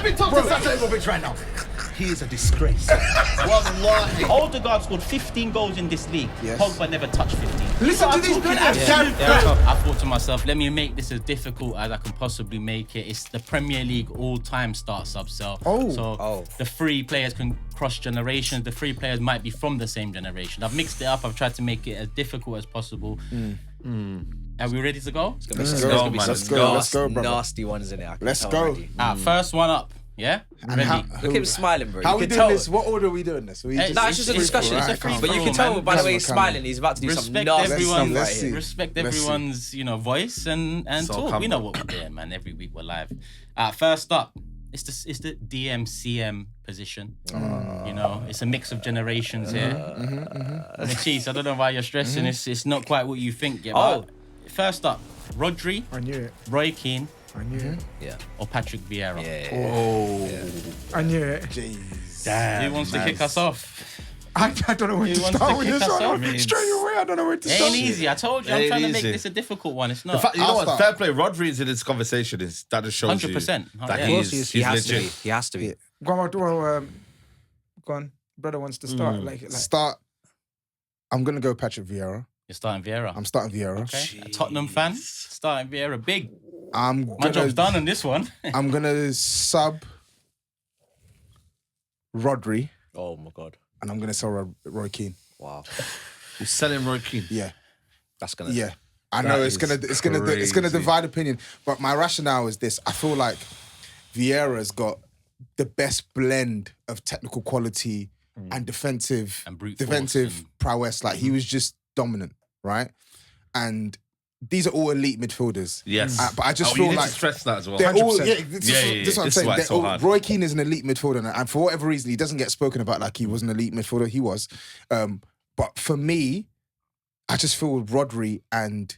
me talk to Zlatan Ibrahimovic right now. He is a disgrace. Wallahi. Odegaard scored 15 goals in this league. Yes. Pogba never touched 15. Listen to these players. I thought to myself, let me make this as difficult as I can possibly make it. It's the Premier League all-time start sub-cell. The three players can cross generations. The three players might be from the same generation. I've mixed it up. I've tried to make it as difficult as possible. Are we ready to go? Let's go, brother. Nasty ones in it. Let's go. First one up. Yeah? Ready? Look at him smiling, bro. How are we doing this? What order are we doing this? It's just a discussion. But you can tell by the way he's smiling, he's about to do some nasty stuff right here. Respect everyone's, voice and talk. We know what we're doing, man. Every week we're live. First up, it's the DMCM position. It's a mix of generations here. Matisse, I don't know why you're stressing. It's not quite what you think yet. But first up, Rodri. I knew it. Roy Keane. I knew it. Yeah. Or Patrick Vieira. I knew it. Jeez. Who wants to kick us off? I don't know where to start with this one. Straight away, I don't know where to start. It ain't easy. I told you, I'm trying to make this a difficult one. It's not. You know what? Fair play. Rodri is in this conversation. That just shows 100%. that he has to be. He has to be. Go on. Brother wants to start. Start. I'm going to go Patrick Vieira. You're starting Vieira. I'm starting Vieira. Okay. A Tottenham fan, starting Vieira. Big. My job's done on this one. I'm going to sub Rodri. Oh my God. And I'm going to sell Roy Keane. Wow. You're selling Roy Keane? Yeah. That's gonna. Yeah. I know it's gonna divide opinion, but my rationale is this: I feel like Vieira's got the best blend of technical quality and defensive prowess. Like he was just dominant, right? And these are all elite midfielders. Yes. But I just you feel need like to stress that as well. they're all, 100%. this is what I'm saying. Why it's so hard. Roy Keane is an elite midfielder, and for whatever reason, he doesn't get spoken about like he was an elite midfielder. He was. But for me, I just feel Rodri and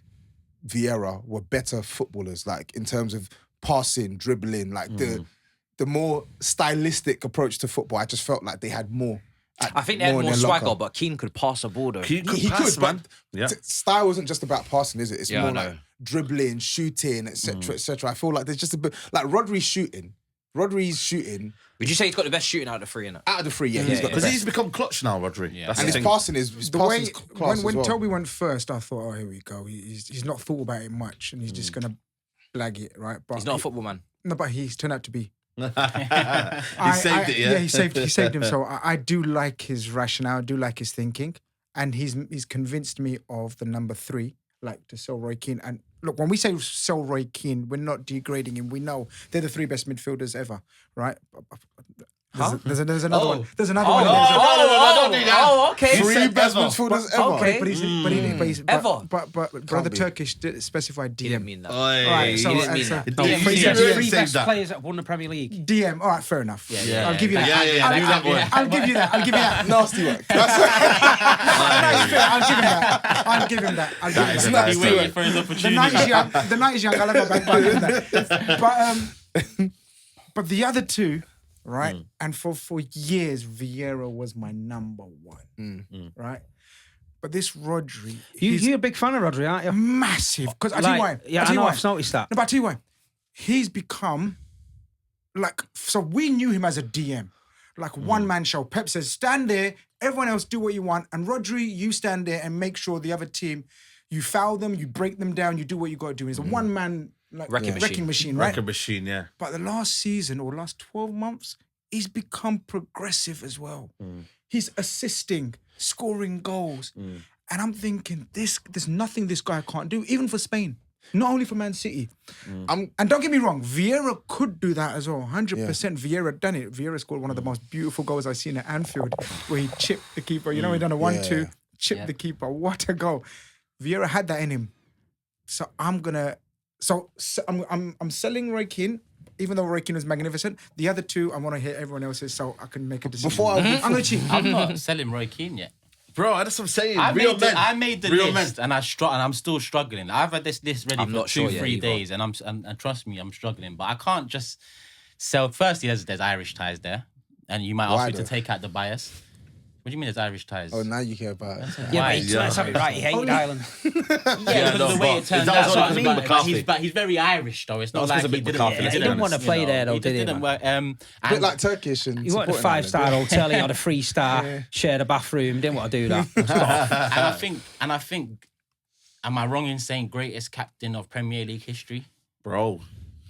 Vieira were better footballers, like in terms of passing, dribbling, like the more stylistic approach to football. I just felt like they had more. I think they had more swagger, but Keane could pass a ball though. He could, man. Style wasn't just about passing, is it? It's more like dribbling, shooting, etc., etc. I feel like there's just a bit like Rodri's shooting. Would you say he's got the best shooting out of the three, innit? Out of the three, yeah. He's got because he's become clutch now, Rodri. Yeah. And his passing is the way class when as well. Toby went first, I thought, oh, here we go. He's not thought about it much, and he's just gonna blag it, right? But He's not a football man. No, but he's turned out to be. He saved it, yeah? Yeah, he saved him. So I do like his rationale. I do like his thinking, and he's convinced me of the number 3, like to sell Roy Keane. And look, when we say sell Roy Keane, we're not degrading him. We know they're the 3 best midfielders ever, right? There's another one. There's another one. Don't do that. Oh, okay. 3 best midfielders ever. Okay. But brother Turkish did specify DM. He didn't mean that. Alright, so He didn't mean that. Three best players that won the Premier League. DM. All right, fair enough. Yeah. I'll give you that. I'll give you that. Nasty work. I'll give him that. He waited for his opportunity. The night is young. I'll have a back that. But the other 2, right? And for years, Vieira was my number 1, right? But this Rodri, You're a big fan of Rodri, aren't you? massive. Because I tell you why. Yeah, I know. I've noticed that. No, but I tell you why. He's become like, so we knew him as a DM, like one-man show. Pep says, stand there, everyone else do what you want, and Rodri, you stand there and make sure the other team, you foul them, you break them down, you do what you got to do. He's a one-man like wrecking machine, right? Wrecking machine, yeah. But the last season or last 12 months, he's become progressive as well. He's assisting, scoring goals. And I'm thinking, there's nothing this guy can't do, even for Spain. Not only for Man City. And don't get me wrong, Vieira could do that as well. 100% Vieira done it. Vieira scored one of the most beautiful goals I've seen at Anfield, where he chipped the keeper. You know, he done a 1-2, chipped the keeper. What a goal. Vieira had that in him. So I'm selling Roy Keane, even though Roy Keane was magnificent. The other 2, I want to hear everyone else's so I can make a decision. I'm going to cheat. I'm not selling Roy Keane yet. Bro, that's what I'm saying. I made the list, and I'm still struggling. I've had this list ready for 2-3 days, and trust me, I'm struggling. But I can't just sell. Firstly, there's Irish ties there, and you might ask me to take out the bias. What do you mean there's Irish ties? Oh, now you care about it. Yeah, but let's have it right. He hated Ireland. Yeah, because of the way it turned that was out. what I mean. McCarthy. But he's very Irish, though. It's not was like because he of didn't. McCarthy. He didn't want to play there, though, He did he? didn't work. A bit like Turkish and He wanted a supporting 5-star Ireland. hotel. He had a 3-star, shared a bathroom. Didn't want to do that. and I think, am I wrong in saying greatest captain of Premier League history? Bro.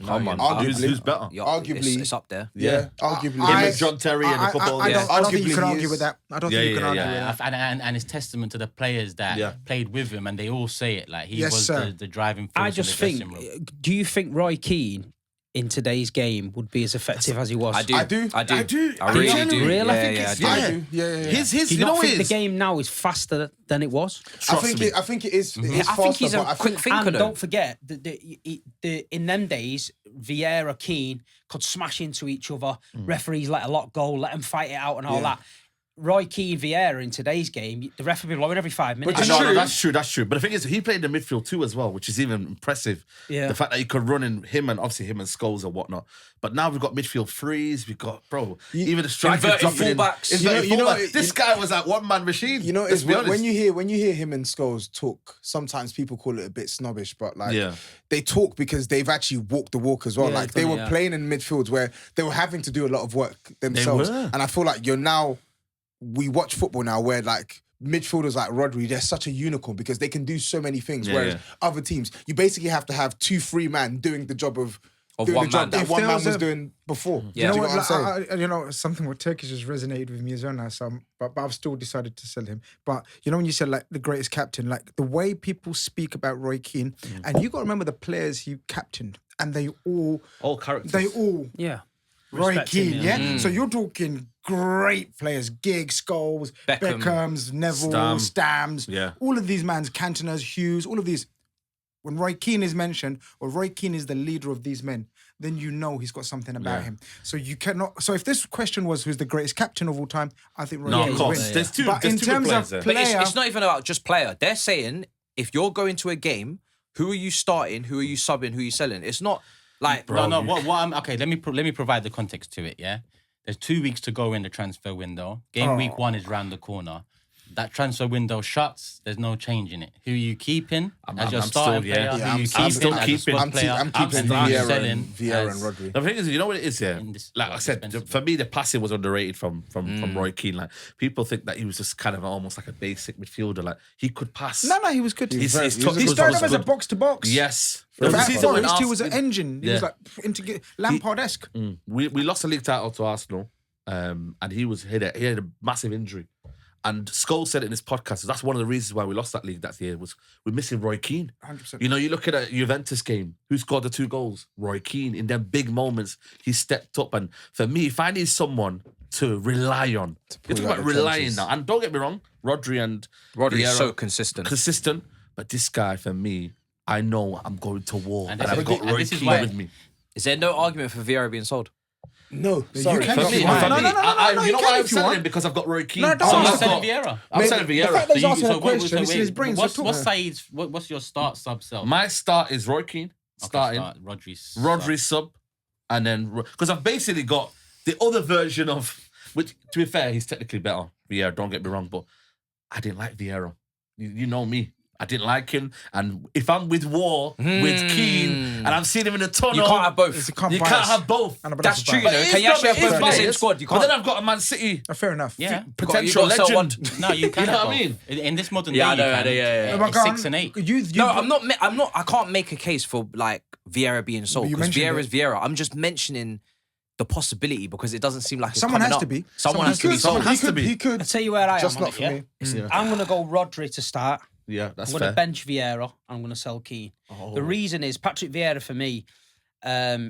Come on. Arguably. Who's better? Arguably. It's up there. Yeah, arguably. Him and John Terry and a couple. I don't think you Arguably can he argue is. with that. I don't Yeah, think you can yeah, argue yeah. with that. And it's testament to the players that played with him, and they all say it. Like he Yes, was sir. the driving force. I in just the think, dressing room. do you think Roy Keane in today's game would be as effective as he was? I do. I do. I I do. I really Genuinely. do. Really? I Yeah, think yeah, it's- I do. I do. Yeah. His, Do you you know not what think it the is? game now is faster than it was? I think it is. It is I think he's faster, a but I quick think- thinker. And though. don't forget, in them days, Vieira, Keane could smash into each other. Referees let a lot go, let them fight it out and all that. Roy Keane, Vieira in today's game, the ref will be blowing every 5 minutes. But No, true. that's true. But the thing is, he played in the midfield too as well, which is even impressive. Yeah. The fact that he could run in him and Scholes and whatnot. But now we've got midfield threes. We've got even the strikers Inverted dropping in. fullbacks. Inverted You know, fullback. This guy was like one-man machine. You know, let's it's be honest. when you hear him and Scholes talk, sometimes people call it a bit snobbish, but like Yeah. they talk because they've actually walked the walk as well. Yeah, Like they funny, were yeah. playing in midfields where they were having to do a lot of work themselves. were. And I feel like we watch football now where like midfielders like Rodri, they're such a unicorn because they can do so many things. Yeah, whereas yeah. other teams, you basically have to have 2-3 men doing the job of doing one the job man. that If one there man was was a- doing before. Yeah. Do you know what I'm saying? You know, something with Turkish has resonated with me as well now. But I've still decided to sell him. But you know, when you said like the greatest captain, like the way people speak about Roy Keane, and you got to remember the players he captained, and they all, characters. Yeah. Roy Respect him, Keane, yeah. yeah. So you're talking great players: Giggs, Scholes, Beckham. Beckhams, Neville, Stams. Yeah. All of these mans, Cantonas, Hughes, all of these. When Roy Keane is mentioned, or Roy Keane is the leader of these men, then you know he's got something about him. So you cannot. So if this question was who's the greatest captain of all time, I think Roy No, Keane of course. wins. There's two. But There's in two good terms players of there. But player, it's not even about just player. They're saying if you're going to a game, who are you starting? Who are you subbing? Who are you selling? It's not like No. What I'm okay. Let me provide the context to it. Yeah, there's 2 weeks to go in the transfer window. Game week 1 is round the corner. That transfer window shuts. There's no change in it. Who are you keeping as your I'm starting still- player? yeah. Who I'm you still keeping as a keeping- squad I'm player? keeping and who you Vieira selling and Vieira as- and Rodri. The thing is, you know what it is, yeah. In this- Like I said, dispensable. for me, the passing was underrated from Roy Keane. Like people think that he was just kind of almost like a basic midfielder. Like he could pass. no, he was good. His very- touch he was He was started off as a good. box to box. Yes. At There was a season when Forest, he was Arsenal- an engine. He was Yeah. like Lampard-esque. We lost the league title to Arsenal, and he had a massive injury. And Scholes said it in his podcast. That's one of the reasons why we lost that league that year was we're missing Roy Keane. 100%. You know, you look at a Juventus game. Who scored the 2 goals? Roy Keane. In them big moments, he stepped up. And for me, if I need someone to rely on, you're talking out about the relying trenches. now. And don't get me wrong, Rodri and Rodri is Vieira, so consistent. consistent. But this guy, for me, I know I'm going to war, and this I've is- got and Roy this is Keane why- with me. Is there no argument for Vieira being sold? No, sorry. can- For me, No, for no, me, no, no, you you know can why I'm if you selling want. him? Because I've got Roy Keane. No, don't. So I'm you're not- selling Vieira. I'm selling The Vieira. fact that he's So you- asking so a what- question, so it's in wait, his brain. So What's talk- Saeed's? What's your sub sell? My start is Roy Keane, starting. Rodri's Sub, and then because I've basically got the other version of which, to be fair, he's technically better. Vieira, don't get me wrong, but I didn't like Vieira. You know me. I didn't like him, and if I'm with War, with Keane, and I've seen him in the tunnel, You can't have both. It's a You compromise. can't have both. I know, but That's true, bias. you know. It Can is you actually not- have both it in the is same biased, squad? You But can't. then I've got a Man City Fair enough. Yeah. potential You gotta sell legend. No, you can. You know have what I both. mean? In this modern Yeah, I day, know, you can. yeah. But It's go 6 on. and 8. No, I'm not. I can't make a case for like Vieira being sold You because mentioned Vieira it. is Vieira. I'm just mentioning the possibility because it doesn't seem like it's Someone coming has up. to be. Someone has to be Someone sold. has to be. He could. I'll tell you where I Just am on not it, for yeah? me. I'm going to go Rodri to start. Yeah, that's I'm going fair. to bench Vieira. I'm going to sell Keane. The reason is Patrick Vieira for me.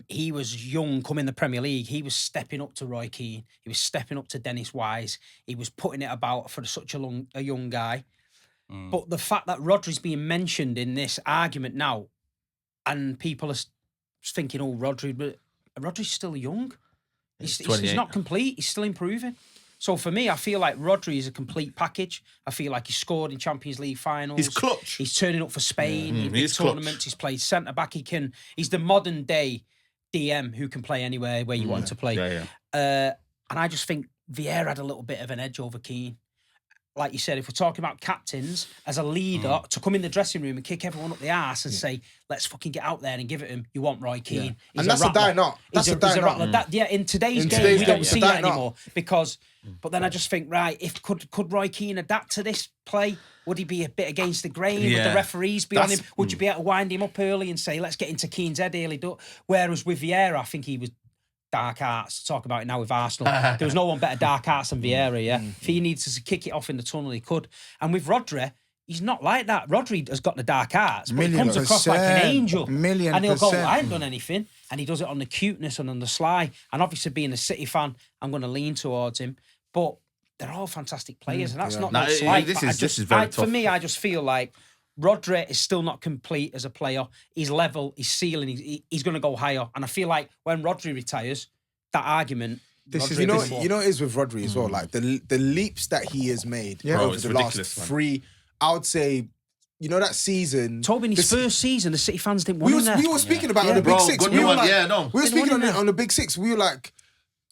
He was young coming the Premier League. He was stepping up to Roy Keane. He was stepping up to Dennis Wise. He was putting it about for such a young guy. But the fact that Rodri's being mentioned in this argument now, and people are thinking, "Oh, Rodri," but Rodri's still young. He's 28. not complete. He's still improving. So for me, I feel like Rodri is a complete package. I feel like he scored in Champions League finals. He's clutch. He's turning up for Spain in big he's clutch. tournaments. He's played centre back. He's the modern day DM who can play anywhere where you want him to play. Yeah. And I just think Vieira had a little bit of an edge over Keane. like you said, if we're talking about captains, as a leader, to come in the dressing room and kick everyone up the arse and say, let's fucking get out there and give it him, you want Roy Keane. He's And that's a dying art. That's a dying art. That, yeah, in today's game, today's we game, don't it's see a that dying art. anymore. Because, but then I just think, right, if could Roy Keane adapt to this play? Would he be a bit against the grain? Would the referees be on him? Would you be able to wind him up early and say, let's get into Keane's head early? Whereas with Vieira, I think he was dark arts. Talk about it now with Arsenal. There was no one better dark arts than Vieira, yeah? If he needs to kick it off in the tunnel, he could. And with Rodri, he's not like that. Rodri has got the dark arts, but he comes across like an angel. And he'll go, I ain't done anything. And he does it on the cuteness and on the sly. And obviously, being a City fan, I'm going to lean towards him. But they're all fantastic players, and that's not no slight. This is very tough. For me, I just feel like Rodri is still not complete as a player. He's level, he's ceiling, he's going to go higher. And I feel like when Rodri retires, that argument. You know what it is with Rodri as well. Like the leaps that he has made over the last 3, I would say. You know that season. Tobin, his first season, the City fans didn't want him there. We were speaking about it on the Big Six. We were speaking on the Big Six. We were like,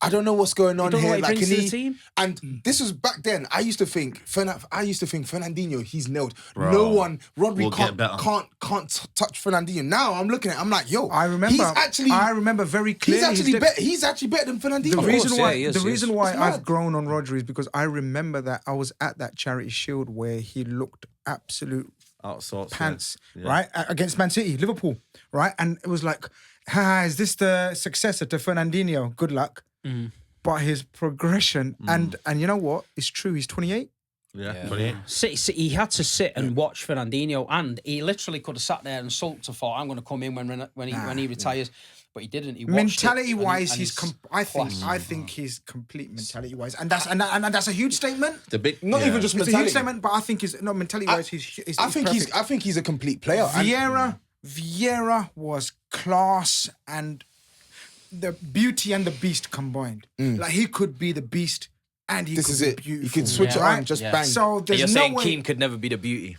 I don't know what's going on here. Like, can he? Team? And this was back then. I used to think Fernandinho, he's nailed. Bro, no one, Rodri can't touch Fernandinho. Now I'm looking at it, I'm like, yo, I remember very clearly. He's actually better than Fernandinho. The reason why I've grown on Rodri is because I remember that I was at that Charity Shield where he looked absolute pants, right? Against Man City, Liverpool, right? And it was like, is this the successor to Fernandinho? Good luck. But his progression, and you know what? It's true. He's 28. Yeah. 28. He had to sit and watch Fernandinho, and he literally could have sat there and sulked and thought, I'm going to come in when he retires. But he didn't. He mentality-wise, I think he's complete mentality-wise, and that's a huge statement. Not even just mentality. It's a huge statement, but I think mentality-wise, he's I think he's a complete player. Vieira was class and the beauty and the beast combined. Like he could be the beast and he could be beautiful. He could switch it on, just bang. So you're saying Keane could never be the beauty.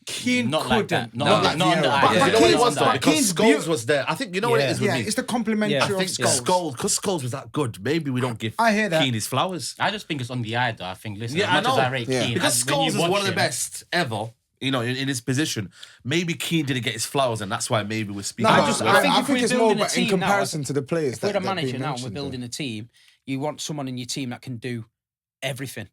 Keane not couldn't. Like that. Not on the eye. But you know what it was though? Because Scholes was there. I think you know what it is with me. It's the complementary of Scholes. Because Scholes was that good. Maybe we don't give Keane his flowers. I just think it's on the eye though. I think, listen, as much as I rate Keane. Because Scholes is one of the best ever. You know, in his position, maybe Keane didn't get his flowers, and that's why maybe we're speaking. I think it's more about in comparison to the players. If we're a manager now and we're building a team, you want someone in your team that can do everything,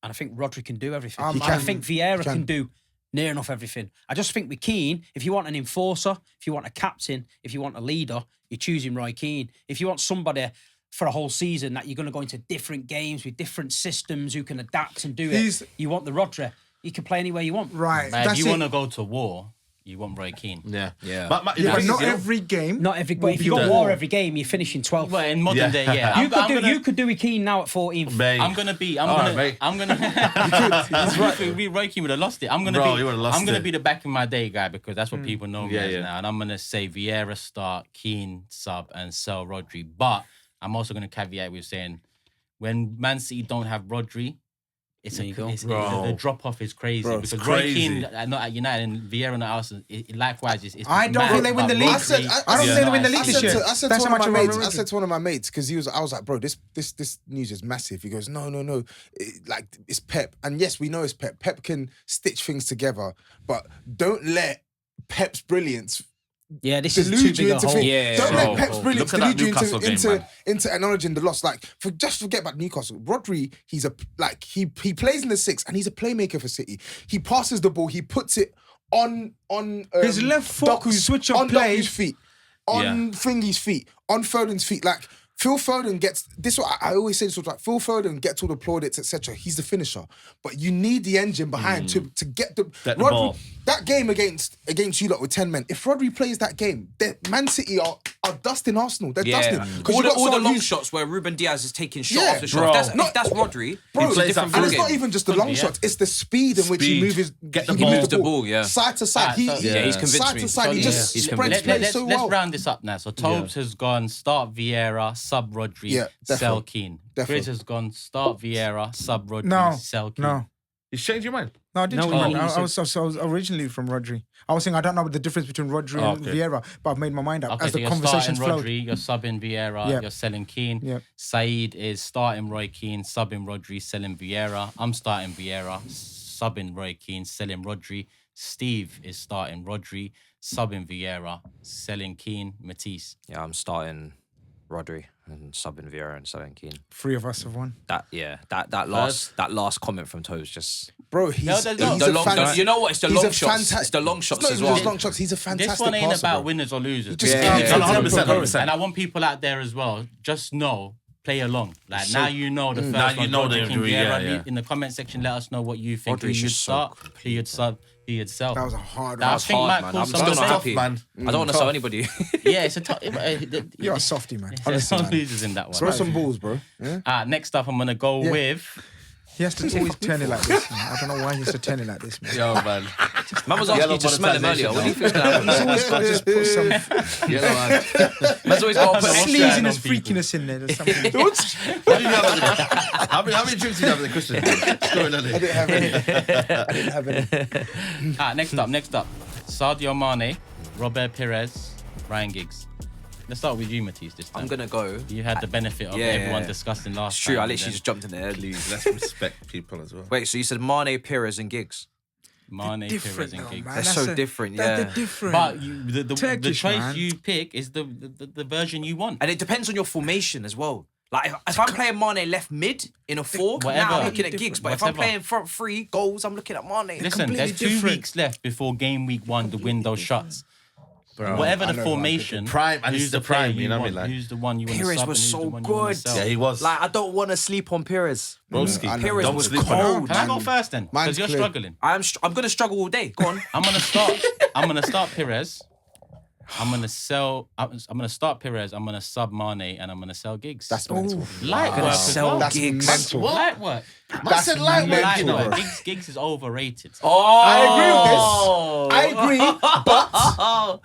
and I think Rodri can do everything. I think Vieira can do near enough everything. I just think with Keane, if you want an enforcer, if you want a captain, if you want a leader, you're choosing Roy Keane. If you want somebody for a whole season that you're going to go into different games with different systems who can adapt and do it, you want the Rodri. You can play anywhere you want. Right. If you want to go to war, you want Roy Keane. Yeah. But not every game. Not every. But if you got war every game, you're finishing 12th. Well, in modern day, yeah. You could do with Keane now at 14th. I'm gonna. Roy Keane would have lost it. I'm gonna be the back in my day guy because that's what people know me as now, and I'm gonna say Vieira start, Keane sub, and sell Rodri. But I'm also gonna caveat with saying when Man City don't have Rodri, the drop off is crazy because Roy Keane not at United and Vieira not Arsenal. Likewise, it's I don't think they win the league. I don't think they win the league this year. I said to one of my mates because I was like, bro, this news is massive. He goes, no, it's Pep, and yes, we know it's Pep. Pep can stitch things together, but don't let Pep's brilliance. Yeah, this is too big a hole. Don't let Pep's brilliance delude you into acknowledging the loss. Like, just forget about Newcastle. Rodri, he plays in the 6 and he's a playmaker for City. He passes the ball, he puts it on his left foot switch of play, Doku's feet, on Thingy's feet, on Foden's feet. Like Phil Foden gets this. I always say this was like Phil Foden gets all the plaudits, etc. He's the finisher, but you need the engine behind to get the ball. That game against you lot with 10 men. If Rodri plays that game, Man City are dusting Arsenal. They're dusting. All the long shots where Ruben Diaz is taking shot after shot. If that's Rodri, bro, and it's not even just the long shots. It's the speed in which he moves the ball side to side. He's convinced side to side. He just spreads play so well. Let's round this up now. So TOBS has gone start Vieira, sub Rodri, sell Keane. GRIZZ has gone start Vieira, sub Rodri, sell Keane. No. He's changed your mind. No, I did. No, change my he mind. I said- was originally from Rodri. I was saying I don't know the difference between Rodri and okay. Vieira, but I've made my mind up Okay, as so the you're conversations starting flowed. Rodri, you're subbing Vieira, Yeah. you're selling Keane. Yeah. SAEED is starting Roy Keane, subbing Rodri, selling Vieira. I'm starting Vieira, subbing Roy Keane, selling Rodri. Steve is starting Rodri, subbing Vieira, selling Keane, Matisse. Yeah, I'm starting Rodri and subbing Vieira and selling Keane. 3 of us have won. That last comment from Toes just Bro, he's No, there's he's not. the a long, fantastic. you know what? It's the he's long a shots. fanta- It's the long shots It's not as even well. just long shots. He's a fantastic This one ain't passer, about bro. winners or losers. Just Yeah, keeps yeah, it yeah. tempo 100%, going. 100%. And I want people out there as well, just know, play along. Like now you know the first Now you one, know Rodri, the King, agree, Vieira. yeah. In the comment section, let us know what you think. Rodri's Who you'd just so start, who you'd sub, who you'd sell. That was a hard That one. I think hard, might man. cause I'm some still not debate. happy. man. I don't want to sell anybody. Yeah, it's a tough. You're a softie, man. There's Honestly, some man. losers in that one. Throw some balls, bro. Yeah? Next up, I'm gonna go with. He has to always turn it like this, man. I don't know why he has to turn it like this, man. Yo, man. Man was asking you to smell him earlier. What do you think's gonna happen? He's always got to just put some Yellow man. Man's always got to put What's extra. going sleaziness, on, people? freakiness in there. There's something. What do you have at the- how many drinks do you have at the Christian? What's going on I here? didn't have any. I didn't have any. Next up. Sadio Mane, Robert Pires, Ryan Giggs. Let's start with you, Matisse, this time. I'm gonna go. You had the benefit of Yeah, everyone yeah. discussing last It's true. time. I literally just jumped in there. Please, let's respect people as well. Wait, so you said Mane, Pires, and Giggs? Mane, Pires, Different, and though, Giggs. man. They're That's so different, They're yeah. different. But the Turkish, choice man. you pick is the version you want. And it depends on your formation as well. Like if I'm playing Mane left mid in a 4, Whatever. now I'm looking at Giggs. But if I'm Whatever. playing front 3 goals, I'm looking at Mane. Listen, completely there's 2 different. weeks left before game week 1, the window shuts. Bro, Whatever I the know who I'm formation, Prime, and who's it's the player prime, you know what I mean? want, Like- who's the one you want to Pires sub was and who's so the one you want to good. sell. Yeah, he was. Like I don't want to sleep on Pires. Broski. I know. Pires Don't was sleep on him. cold. Can I go first then? Because Mine's you're clear. struggling. I'm gonna struggle all day. Go on. I'm gonna start Pires. I'm gonna start Pires. I'm gonna sub Mane and I'm gonna sell Giggs. That's mental. light Gonna work as sell well. That's Giggs. mental. Light work. Man said light work, Light you know. work. Giggs is overrated. Oh, I agree with this. I agree, but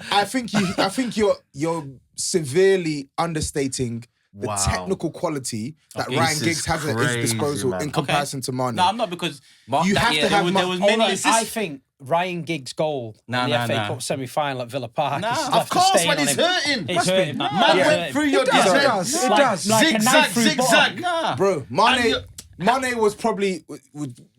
I think you're severely understating the Wow. technical quality that Okay. Ryan This Giggs is has at his crazy, disposal man. in comparison to Mane. No, I'm not because You have to have there was Hold many. on, I think Ryan Giggs' goal Nah, in the nah, FA nah. Cup semi-final at Villa Park. Nah. has Of left a course, stain when on he's him. hurting. He's Must be. hurting. Man Yeah. went through your It does, it defense. does, it does. Like a Zigzag, knife through bottom. zigzag. Nah. Bro, And Mane was probably,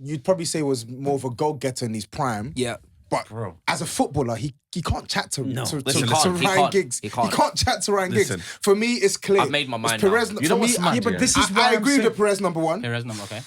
you'd probably say was more of a goal-getter in his prime. Yeah. But Bro. as a footballer, he can't chat to, No. to, Listen, to, he can't, to he Ryan can't, Giggs. he can't. chat to Ryan Listen. Giggs. For me, it's clear. I've made my mind It's Perez, now. You know for what's me, mad, Yeah, but yeah? this is why I I'm agree saying, with Perez number 1. Perez number, okay.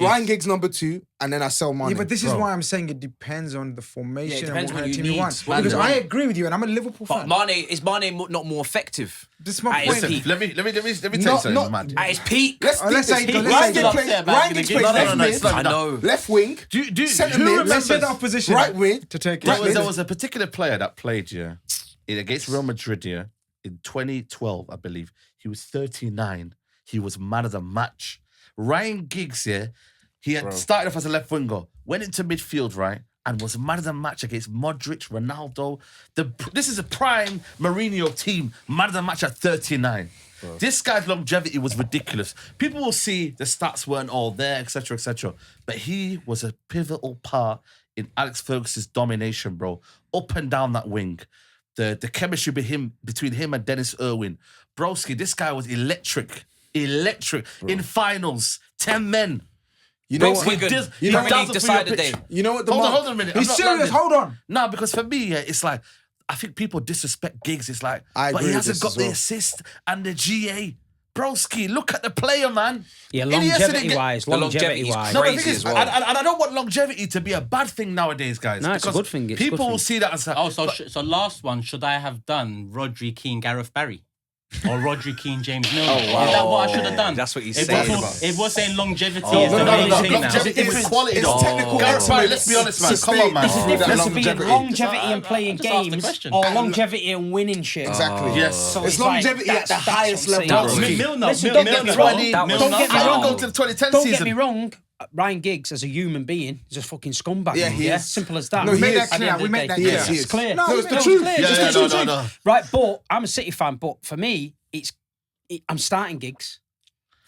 Ryan Giggs number 2, and then I sell Mane. Yeah, but this is Bro. why I'm saying it depends on the formation Yeah, it and depends what what kind of you team you need. want. Man, Because man. I agree with you, and I'm a Liverpool But fan. Is Mane not more effective? This is my At point. his peak. Let me tell you Not- something, not- mad. At his peak? Let's let's say- think this. let's Ryan say- Giggs plays, upset about Ryan gonna Giggs give- plays No, left mid, it's not I that. know. left wing, Let's centre who mid, remembers- set our position right wing. to take Right it. wing. There was a particular player that played against Real Madrid in 2012, I believe. He was 39. He was man of the match. Ryan Giggs, he had started off as a left winger, went into midfield, right, and was man of the match against Modric, Ronaldo. This is a prime Mourinho team, man of the match at 39. This guy's longevity was ridiculous. People will see the stats weren't all there, etc., etc. But he was a pivotal part in Alex Ferguson's domination, bro. Up and down that wing. The chemistry between him and Dennis Irwin. Broski, this guy was electric. In finals, 10 men. You know Brings what? Wigan. You know Premier what? League decided day. You know what the Hold on a minute. I'm He's not serious. landing. Hold on. No, because for me, it's like, I think people disrespect Giggs. It's like, I but agree he with hasn't this got as the well. assist and the GA. Broski, look at the player, man. Yeah, Iniesta didn't longevity-wise, get- longevity-wise. No, but the Crazy thing is, as well. and I don't want longevity to be a bad thing nowadays, guys. No, it's a because good thing, it's a good people will thing. see that as a, Oh, so last one, should I have done Rodri, Keane, Gareth Barry? Or Rodri, Keane, James Milner? wow. Is that what I should have done? That's what he's If saying. If we're saying longevity Oh, is the main thing now. Longevity is quality, It's though. technical Gareth excellence. Barry, let's be honest, man. Come Sustain- on, man. There's a Through that difference between longevity. longevity and playing Just ask the games question. or longevity and winning shit. Exactly. Yes. So It's it's like, longevity at the that's highest what I'm level, saying. bro. Milner, Listen, don't get me wrong. Milner. Don't get me I don't wrong. go to the 2010 Don't season. get me wrong. Ryan Giggs, as a human being, is a fucking scumbag. Yeah, man. he is. Simple as that. No, We he made is. that clear. At the We end made of that the clear. day. Yes, he is. It's clear. No, it's the it's truth. clear. Yeah, It's yeah, the no, truth. no. Right, but I'm a City fan. But for me, I'm starting Giggs.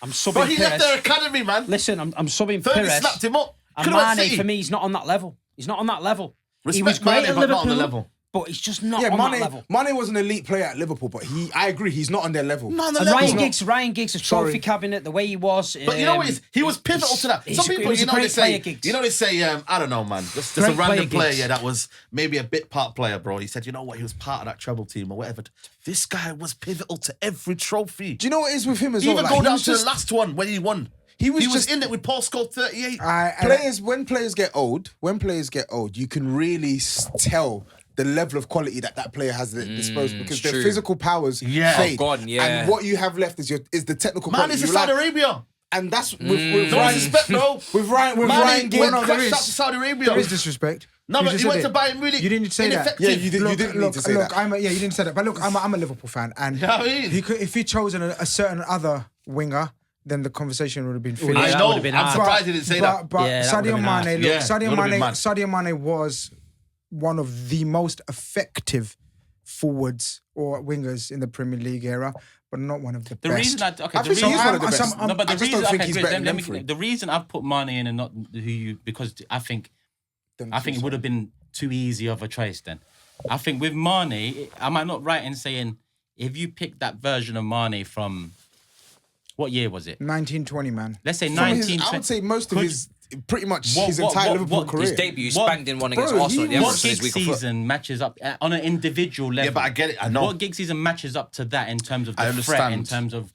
I'm subbing But he Pires. left their academy, man. Listen, I'm subbing Fergie Pires. snapped him up. And Could've went Mane, City. for me, he's not on that level. He's not on that level. He Respect was great Mane, at but not on the Liverpool, level. but he's just not Yeah, on that level. Mane was an elite player at Liverpool, but I agree, he's not on their level. Not on the And level. Ryan Giggs, a trophy cabinet, the way he was. But you know what? He was pivotal to that. Some people, he was they say, I don't know, man. Just a Great random player, player Giggs. that was maybe a bit part player, bro. He said, you know what? He was part of that treble team or whatever. This guy was pivotal to every trophy. Do you know what it is with him as Even well? Like, go he down was to just- the last one when he won. He was He was just in it with Paul Scholes 38. when players get old, you can really tell the level of quality that player has at disposal because their true. physical powers Yeah. fade. Oh, God, yeah. And what you have left is the technical Man, quality. it's in You Saudi like- Arabia. And that's with No Ryan. disrespect, bro. With Ryan Man, Giggs. went there crashed is. out to Saudi Arabia. There is disrespect. No, You but just he said went to it. Bayern Munich. You didn't say that. Ineffective. Yeah, you didn't need to say that. You didn't say that. But look, I'm a Liverpool fan, and You know what I mean? if he chosen a certain other winger, then the conversation would have been finished. I that know. would've been I'm hard. surprised he didn't say that. But Yeah, that Sadio would've been hard. Mane, look, Yeah, it would've been mad. Sadio Mane was one of the most effective forwards or wingers in the Premier League era, but not one of the The best. reason I think he's one of the best. No, but I the just reason don't think he's okay, better let than me- them three. the reason I've put Mane in and not who you because I think it would have been too easy of a choice then. I think with Mane, am I not right in saying if you pick that version of Mane from what year was it? 1920, man. Let's say From 19. I would say most of Could- his, pretty much What- his what- entire what- Liverpool what- career. His debut, he What- spanged in one against Bro, Arsenal at the he What Emirates in his Giggs week of foot. season matches up on an individual level? Yeah, but I get it. I know. What Giggs season matches up to that in terms of I the threat, in understand. terms of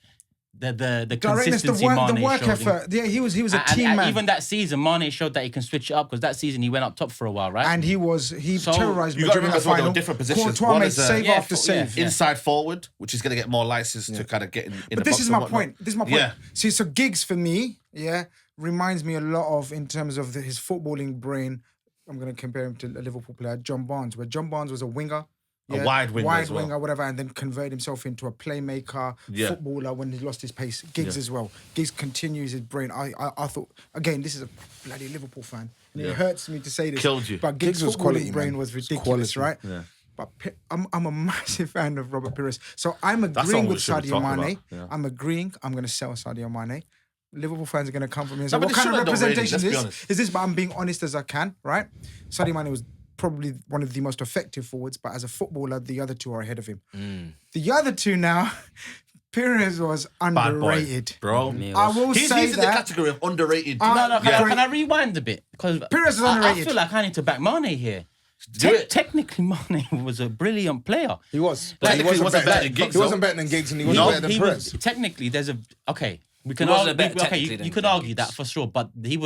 the Directness, consistency the Mane work showed. effort. Yeah, he was a And team man. even that season, Mane showed that he can switch it up because that season he went up top for a while, right? And he So, terrorized you me gotta during remember the as well, there final. were different positions. Courtois One made is a- save Yeah, after yeah. save. Yeah. Inside forward, which is going to get more license to kind of get in the But this box is and my whatnot. point. This is my point. Yeah. See, so Giggs for me, reminds me a lot of, in terms of his footballing brain, I'm going to compare him to a Liverpool player, John Barnes, where John Barnes was a winger. A wide winger as well. winger, whatever, and then converted himself into a playmaker, Yeah. footballer when he lost his pace. Giggs as well. Giggs continues his brain. I thought, again, this is a bloody Liverpool fan. And Yeah. it hurts me to say this. Killed you. But Giggs' Giggs was footballing quality, brain man. was It's ridiculous, quality. right? But I'm a massive fan of Robert Pires. So I'm That's agreeing all we with should be Sadio talking Mane. about, yeah. I'm agreeing. I'm going to sell Sadio Mane. Liverpool fans are going to come from me and say, No, but what they kind of shouldn't though, really, representation let's be honest. is this? But I'm being honest as I can, right? Sadio Mane was probably one of the most effective forwards, but as a footballer, the other two are ahead of him. The other two now, Pires was Bad boy, underrated. bro. I will He's say in the that. category of underrated. No, No, Yeah. can I rewind a bit? Because Pires is I underrated. feel like I need to back Mane here. Do it. Technically, Mane was a brilliant player. He was. Like, Technically, he wasn't better than Giggs, He wasn't though. better than Giggs and he He wasn't was- better he than was- Perez. technically, there's a okay. We can He wasn't argue. better Okay, technically you than could argue Giggs. that for sure, but he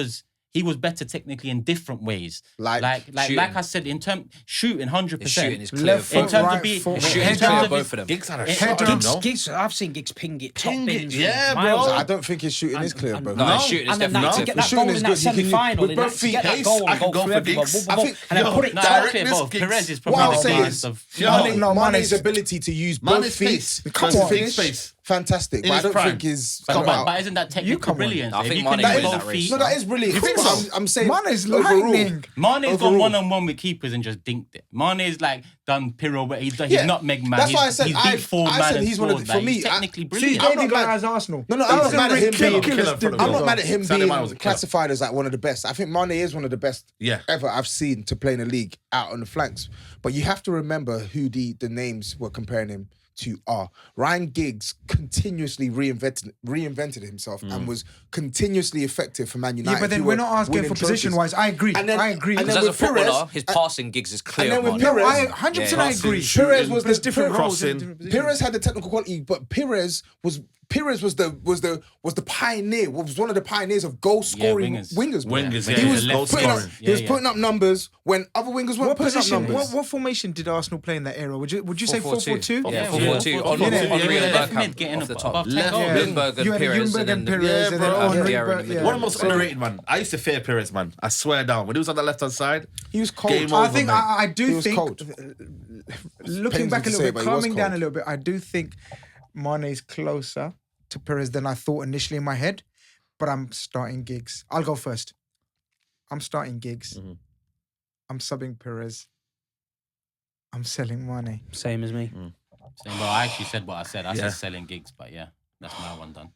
was better technically in different ways. Like shooting. I said, in term shooting, 100%. His shooting is clear. Left in foot, terms right of being, foot, in shooting is terms clear, of both his- of them. Giggs had a Head shot, on, you Giggs, know? Giggs, I've seen Giggs ping it top Ping it, bins. yeah, from miles bro. out. I don't think his shooting is clear, bro. No, No. his shooting is And then definitely to get clear. that shooting goal is in good. that He can- semi-final, with in both that, to feet, get that pace, goal I and can go go through for everyone, Giggs. boom, boom, boom, and then put it No, top. I Direct think, miss bro, Giggs. Perez is What probably I'm the saying best of. Mane's ability to use both Mane's feet pace. come Mane's on, pace. Pace. fantastic. In But I his don't prime. think his But isn't that technical come on. brilliance? I If think you can Mane use wins both that race. feet- No, that is brilliant. You think But so? I'm saying Mane's overall. lightning. Mane's Overall. gone one-on-one with keepers and just dinked it. Mane's like done pirouette. He's Yeah. not Meg man. That's why I He's said beat four I man said and he's one of scored, the, like, for me. he's technically See, brilliant. I'm David not Guy mad. as Arsenal. No, I'm not mad at him being. killer for the I'm not goal. mad at him Sadio Mane was a being killer. classified as like one of the best. I think Mane is one of the best Yeah. ever I've seen to play in the league out on the flanks. But you have to remember who the names we're comparing him to are. Ryan Giggs continuously reinvented himself and was continuously effective for Man United. Yeah, but then who we're were not asking winning for trophies. position-wise. I agree. And then- I agree. and Because then as a with footballer, Pires, his passing Giggs is clear. and then with Mane. No, Pires, I 100% I agree. Pires was There's the different roles. in crossing. different positions. Pires had the technical quality, but Pires was the pioneer. Was one of the pioneers of goal scoring wingers. wingers. bro. Wingers, yeah, He yeah, was goal putting up, scoring. he was Yeah, putting up numbers when other wingers weren't What putting position? up numbers. What formation did Arsenal play in that era? Would you say 4-4-2? Yeah, 4-4-2. 4-4-2. On Yeah, Henry yeah, and left Bergkamp mid getting off the above top. 10 Left goals. mid. Ljungberg You and had Pires, Ljungberg and and then Pires, Yeah, and then bro. Henry, Vieira in the middle. One of the most underrated, man. I used to fear Pires, man. I swear down. When he was on the left-hand side, He was cold. Game I over, think mate. I He do was think cold. looking Pains back me a to little say bit, it, but he was calming down a cold. little bit, I do think Mane's closer to Perez than I thought initially in my head. But I'm starting Giggs. I'll go first. I'm starting Giggs. I'm subbing Perez. I'm selling Mane. Same as me. Well, I actually said what I said. I Yeah. said selling gigs, but yeah, that's my one done.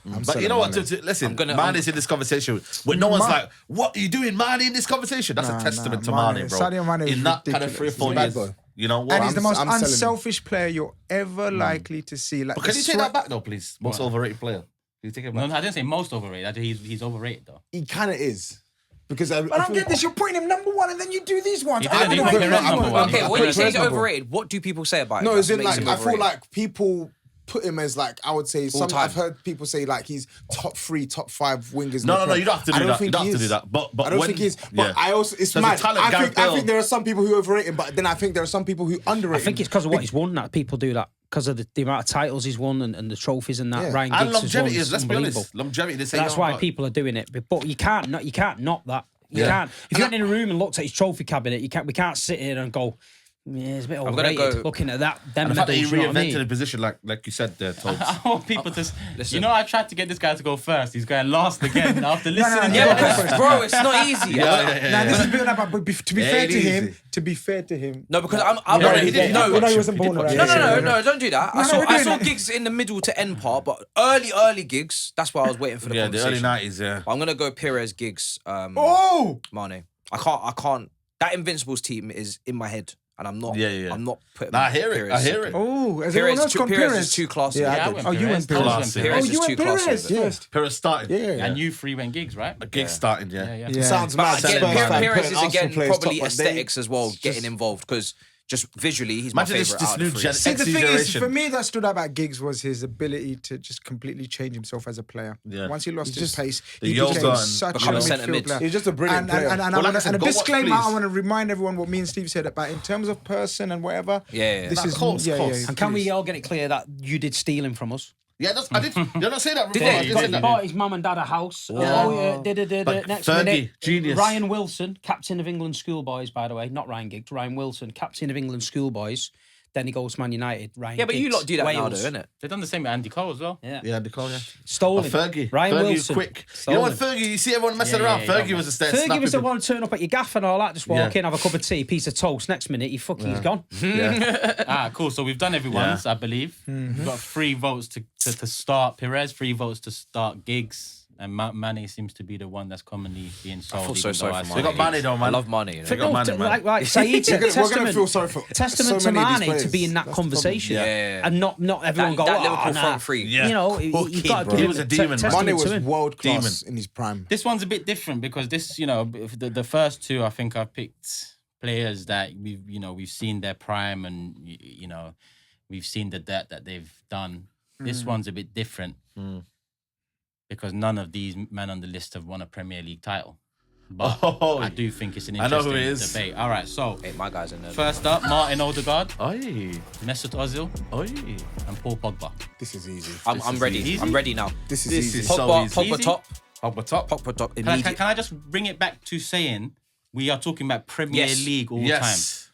But you know what? Listen, Mane is in this conversation when no one's like, "What are you doing, Mane, in this conversation?" That's a testament to Mane, bro. Sadio Mane is in that kind of 3 or 4 years, you know what? And he's the most I'm selling him. unselfish player you're ever likely to see. Like, But can you take that back though, please? Most overrated player. Can you take it back? No, I didn't say most overrated. He's overrated though. He kind of is. Because I don't get this. You're putting him number 1 and then you do these ones. He didn't even put him number 1. Okay, when you say he's overrated, what do people say about him? No, it's that in makes like him I feel overrated? like people put him as like I would say some. time. I've heard people say like he's top 3, top 5 wingers. No, you don't have to do that. You don't have to do that. But I don't when, think he's. But yeah. I also it's There's a mad. talent I gap think there are some people who overrate him, but then I think there are some people who underrate I think him. it's because of what he's won that people do that. Because of the amount of titles he's won and the trophies and that. Yeah. Ryan and Giggs has won. longevity is, It's let's be unbelievable. honest, longevity. They say That's why people are doing it. But you can't knock that. You can't. If you went in a room and looked at his trophy cabinet, we can't sit here and go, yeah, it's a bit overrated. Looking at that, them And the fact that he medals, you know what I reinvented mean? a position like you said there, Tobs. I want people to. Listen. You know, I tried to get this guy to go first. He's going last again after listening. Yeah, to because, bro, it's not easy. Now this is building up. But to be fair to him, No, because I'm No, he didn't. no, he wasn't born around. no, don't do that. No, we're I doing saw that. gigs in the middle to end part, but early gigs. That's why I was waiting for the Yeah, the conversation. early 90s, yeah. I'm gonna go Pires, Giggs, Oh, Mane. I can't. That Invincibles team is in my head, and I'm not. Yeah. I'm not putting. Nah, I hear it. Pires I hear second. it. oh, has everyone else gone Pires is Pires? too classy. Yeah, I Yeah, I did. went Oh, you Pires. went Totally Pires. went Pires. Pires Oh, is you too went classy. Pires. Yes. Pires started. Yeah. And you 3 went Gigs, right? A gig started, yeah. Yeah. Sounds But mad. again, Spurs fan Pires putting is Arsenal again players probably top, but they- aesthetics as well, getting involved because just visually he's Imagine my this favorite out new of the gen. three. See, the thing is, X-generation. for me, that stood out about Giggs was his ability to just completely change himself as a player. Yeah. Once he lost his just- pace, the he yoga became and such a become a centre midfield mid. player. He's just a brilliant player. And Well, like I said, a go watch, disclaimer, I please. want to remind everyone what me and Steve said about in terms of person and whatever. Yeah. This is course. And can we all get it clear that you did steal him from us? Yeah, I did. Did I not say that? Did before? they? I Did didn't say He that. bought his mum and dad a house. But Next Fergie, minute, genius. Ryan Wilson, captain of England schoolboys, by the way, not Ryan Giggs. Ryan Wilson, captain of England schoolboys. Then he goes to Man United. Ryan Yeah, but you Giggs, lot do that now, though, Wales. innit? They've done the same with Andy Cole as well. Yeah, Nicole, yeah. Stole Oh, him. Fergie. Ryan Fergie Wilson. quick. You Stole know what, him. Fergie, you see everyone messing Yeah, around. yeah, Fergie yeah. was a stare. Fergie was the one to turn up at your gaff and all that. Just walk Yeah. in, have a cup of tea, piece of toast. Next minute, he's gone. Yeah. Cool. So we've done everyone's, I believe. We've got 3 votes to start Pires, 3 votes to start Giggs, and Mane seems to be the one that's commonly being sold. I feel so even sorry though I for said We got Mane. Mane though, man. I love Mane. You know? They got Mane, man. Like Saeed said, We're gonna feel sorry for testament so to many of these Mane to players. be in that That's the conversation, problem. Yeah. and not everyone go, that oh, Liverpool nah. front three. Yeah. You know, you've got to He give was him a demon, man. testament Mane to was him. world class Demon. in his prime. This one's a bit different because this, the first 2, I think I picked players that we've seen their prime and we've seen the dirt that they've done. This one's a bit different because none of these men on the list have won a Premier League title. But I do think it's an I know who interesting it is. debate. All right, so Hey, my guys in there. first up, Martin Odegaard, Oi. Mesut Ozil, Oi. and Paul Pogba. This is easy. I'm ready. easy. I'm ready now. This is This easy. is so Pogba, easy. Pogba Easy? top. Pogba top. Pogba top. Can I Immediate. just bring it back to saying we are talking about Premier Yes. League all Yes.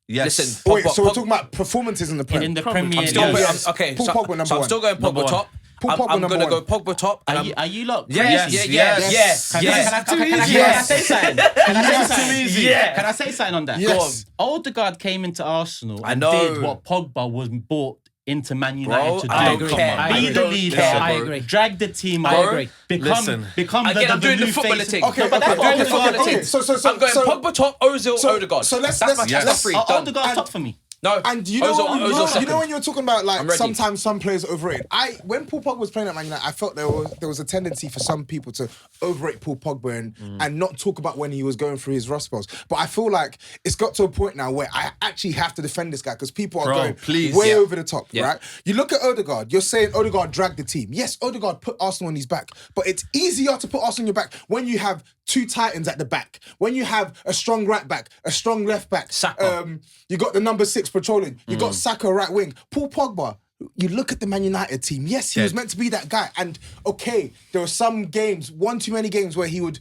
Yes. Listen, Oh, wait, Pogba- so we're talking about performances in the time. Prem. In the Premier I'm League. still Yes. okay. Paul so, Pogba number so I'm one. still going Number Pogba one. top. Paul Pogba I'm number gonna go one. Pogba top. And Are you lot Yes, crazy? yes. Can I say something? Can I say something? Can I say something on that? Yes. Odegaard came into Arsenal I and know. did what Pogba was bought into Man United Bro, to do. I don't care. I Be agree. the Don't leader. care, I agree. Drag the team. I up. agree. Listen. Become Again, I'm doing the new footballer face. thing. Okay, No, but okay, I'm doing the okay, footballer okay. thing. So I'm going Pogba top, Ozil, Odegaard. so let's- That's my let's- top 3. Done. Odegaard's top for me. No, And you know, Ozil you know when you were talking about I'm like ready. sometimes some players are overrated. When Paul Pogba was playing at Man United, I felt there was a tendency for some people to overrate Paul Pogba and not talk about when he was going through his rough spells. But I feel like it's got to a point now where I actually have to defend this guy because people are Bro, going please. way Yeah. over the top, Yeah. right? You look at Odegaard, you're saying Odegaard dragged the team. Yes, Odegaard put Arsenal on his back, but it's easier to put Arsenal on your back when you have 2 titans at the back, when you have a strong right back, a strong left back. Saka. You got the number 6 patrolling. You got Saka right wing. Paul Pogba. You look at the Man United team. Yes, he was meant to be that guy. And okay, there were some games, one too many games where he would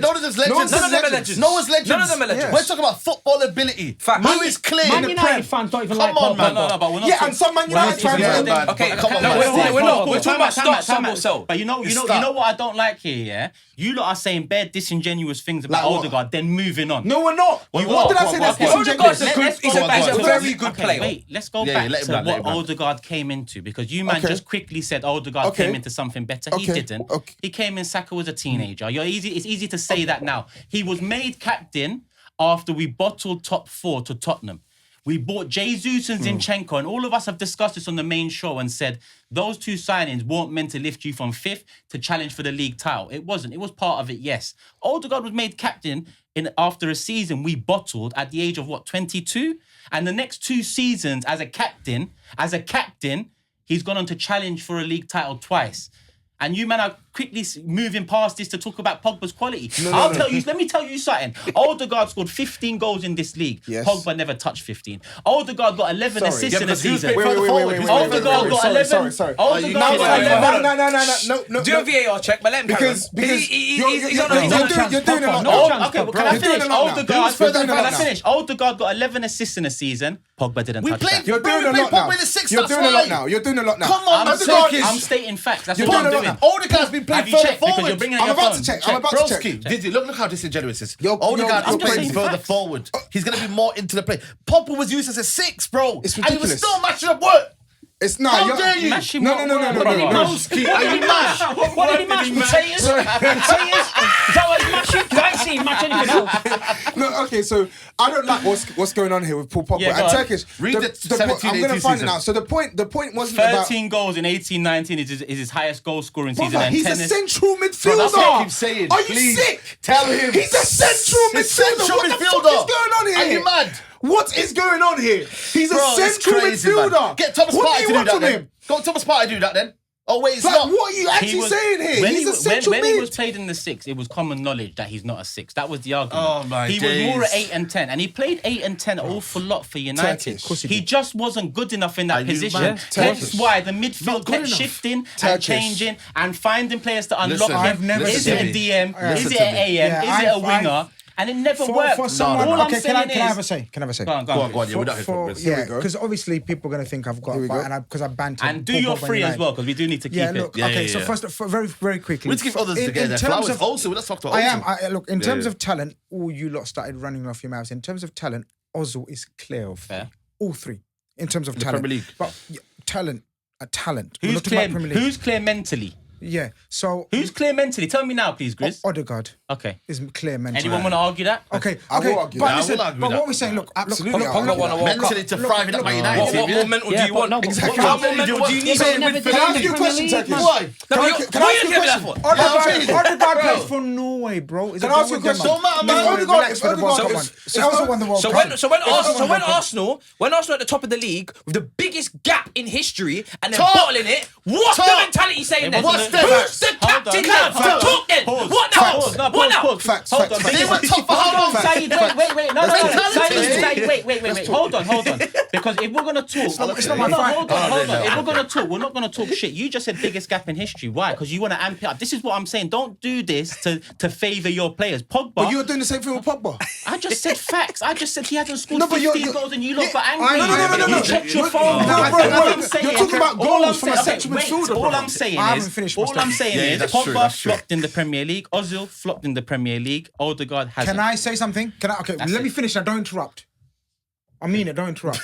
legends. None of them legends. None of them are legends. No one's legends. None of them are legends. We're talking about football ability. Fact. Who is clear? Man in the United Prem? fans don't even Come like on, Pogba. man. No, but we're not. Yeah, and some Man United fans. Yeah, man. Okay, Come on, no, man. we're not. We're talking about Time out, some will sell. But you know what I don't like here, yeah? You lot are saying bare disingenuous things about Like what? Odegaard, then moving on. No, we're not. Well, What did I say? That's disingenuous. Odegaard's he's a very good player. Wait, let's go Yeah, back let him to run, let what him run. Odegaard came into, because you man Okay. just quickly said Odegaard Okay. came into something better. He Okay. didn't. Okay. He came in, Saka was a teenager. It's easy to say that now. He was made captain after we bottled top 4 to Tottenham. We bought Jesus and Zinchenko, and all of us have discussed this on the main show and said those 2 signings weren't meant to lift you from 5th to challenge for the league title. It wasn't. It was part of it, yes. Odegaard was made captain after a season we bottled at the age of, 22? And the next 2 seasons as a captain, he's gone on to challenge for a league title twice. And you man are quickly moving past this to talk about Pogba's quality. Let me tell you something. Odegaard scored 15 goals in this league. Yes. Pogba never touched 15. Odegaard got 11 assists in a season. Wait. Odegaard got 11. Sorry. Odegaard got 11. No. Do a VAR check, but let him carry on. Because He's on you're doing a lot. No. Okay, well, can I You're doing finish? a lot now. Can I finish? Odegaard got 11 assists in a season. Pogba didn't touch that. You're doing a lot now. You're doing a lot now. You're doing a lot now. Come on, I'm stating facts. That's You're what doing I'm a lot doing. now. Odegaard's been playing Have you further checked? Because forward. you're bringing I'm your about phone. to check. I'm about to check. Broski, did you look how disingenuous this is? You're Odegaard's just playing saying further facts. forward. He's going to be more into the play. Pogba was used as a 6, bro. It's And he was ridiculous. still matching up work. It's not. How dare you? Mash him No. Broski, are you mad? What did he mash? Potatoes? Potatoes? Is that what he mashed? Because I ain't seen him mash anything else. No, okay, so I don't like what's going on here with Paul Pogba. Yeah, go and on. Turkish. Read the 17, I'm going to 18 find it season. now. So the point wasn't about. 13 goals in 18-19 is his highest goal scoring season. Brother, And he's a tennis. central midfielder. That's what I keep saying. Are you Please, sick? tell him. He's a central midfielder. Central What the midfielder. fuck is going on here? Are you mad? What is going on here? He's a Bro, it's central crazy, midfielder. man. Get Thomas What Partey do to you do want that from then. him? Go Thomas Partey do that then. Oh wait, it's Like, not. what are you actually saying here? He's a central when he was mid. played in the 6, it was common knowledge that he's not a 6. That was the argument. Oh, my He days. was more at 8 and 10, and he played 8 and 10 an awful lot for United. Turkish. Of course He just wasn't good enough in that you position. mad? Hence Turkish. why the midfield kept enough. shifting and Turkish. changing and finding players to unlock Listen, him. I've never Is seen it a it. DM? Is Listen it to an me. AM? Yeah, Is it a I've- winger? And it never worked. For someone, All I'm okay, saying can I have a is- say? Can I have a say? Go on. Go on, yeah, we're not here for this. we Yeah, go. because obviously people are going to think I've got, we go. because I bantered. And do Paul your Pogba free and as well, because we do need to keep Yeah, it. look, Yeah, okay, yeah, so yeah. first, very quickly. We need to give others In- to get in their terms flowers. of- Also, let's talk to I am. Ozil. Look, in Yeah, terms yeah. of talent, all you lot started running off your mouths. In terms of talent, Ozil is clear of Fair. all 3. In terms of the talent, Premier League. but talent. We're Who's not talking about clear? Premier League. Who's clear mentally? Yeah. So Who's clear mentally? Tell me now, please, Grizz. Odegaard Okay. is clear mentally. Anyone want to argue that? Okay, I will okay, argue but that. listen, I will argue but that. what we're saying, look, Absolutely, look, I will look, argue that. Mentally to thrive in that Man United What team, yeah? more mental do you want? Exactly. What more mental do you need? Exactly. Never Can I ask you a question, Turkish? Why? Can I What ask are you you a giving that question? for? Odegaard plays for Norway, bro. Can I ask you a question? Don't matter, man. If Odegaard won the World So Cup. when Arsenal at the top of the league with the biggest gap in history and they're Talk. bottling it, what's the Talk. mentality saying then? What's the- Who's the Hold on. captain now? Facts. Talk then. Pause. What now? Pause. No, What now? pause. Facts, Hold facts, on. facts. They went top for how long? Saeed, wait. No. Mentality. Wait. Hold on. Because if we're gonna talk, it's not my hold fight. on. If we're gonna talk, we're not gonna talk shit. You just said biggest gap in history. Why? Because you want to amp it up. This is what I'm saying. Don't do this to favour your players. Pogba. But you're doing the same thing with Pogba. I just said facts. I just said he hasn't scored No, but 15 goals and you lot got angry. No. You checked your phone. No, bro, All I'm saying- you're talking about all I'm goals from a saying- central wait, midfielder, All bro. I'm saying I is, haven't finished my all I'm statement. saying Yeah, is, that's true, Pogba that's true. flopped in the Premier League. Ozil flopped in the Premier League. Odegaard hasn't. Can I say something? Okay, That's let me it. finish now. Don't interrupt. I mean it. Don't interrupt.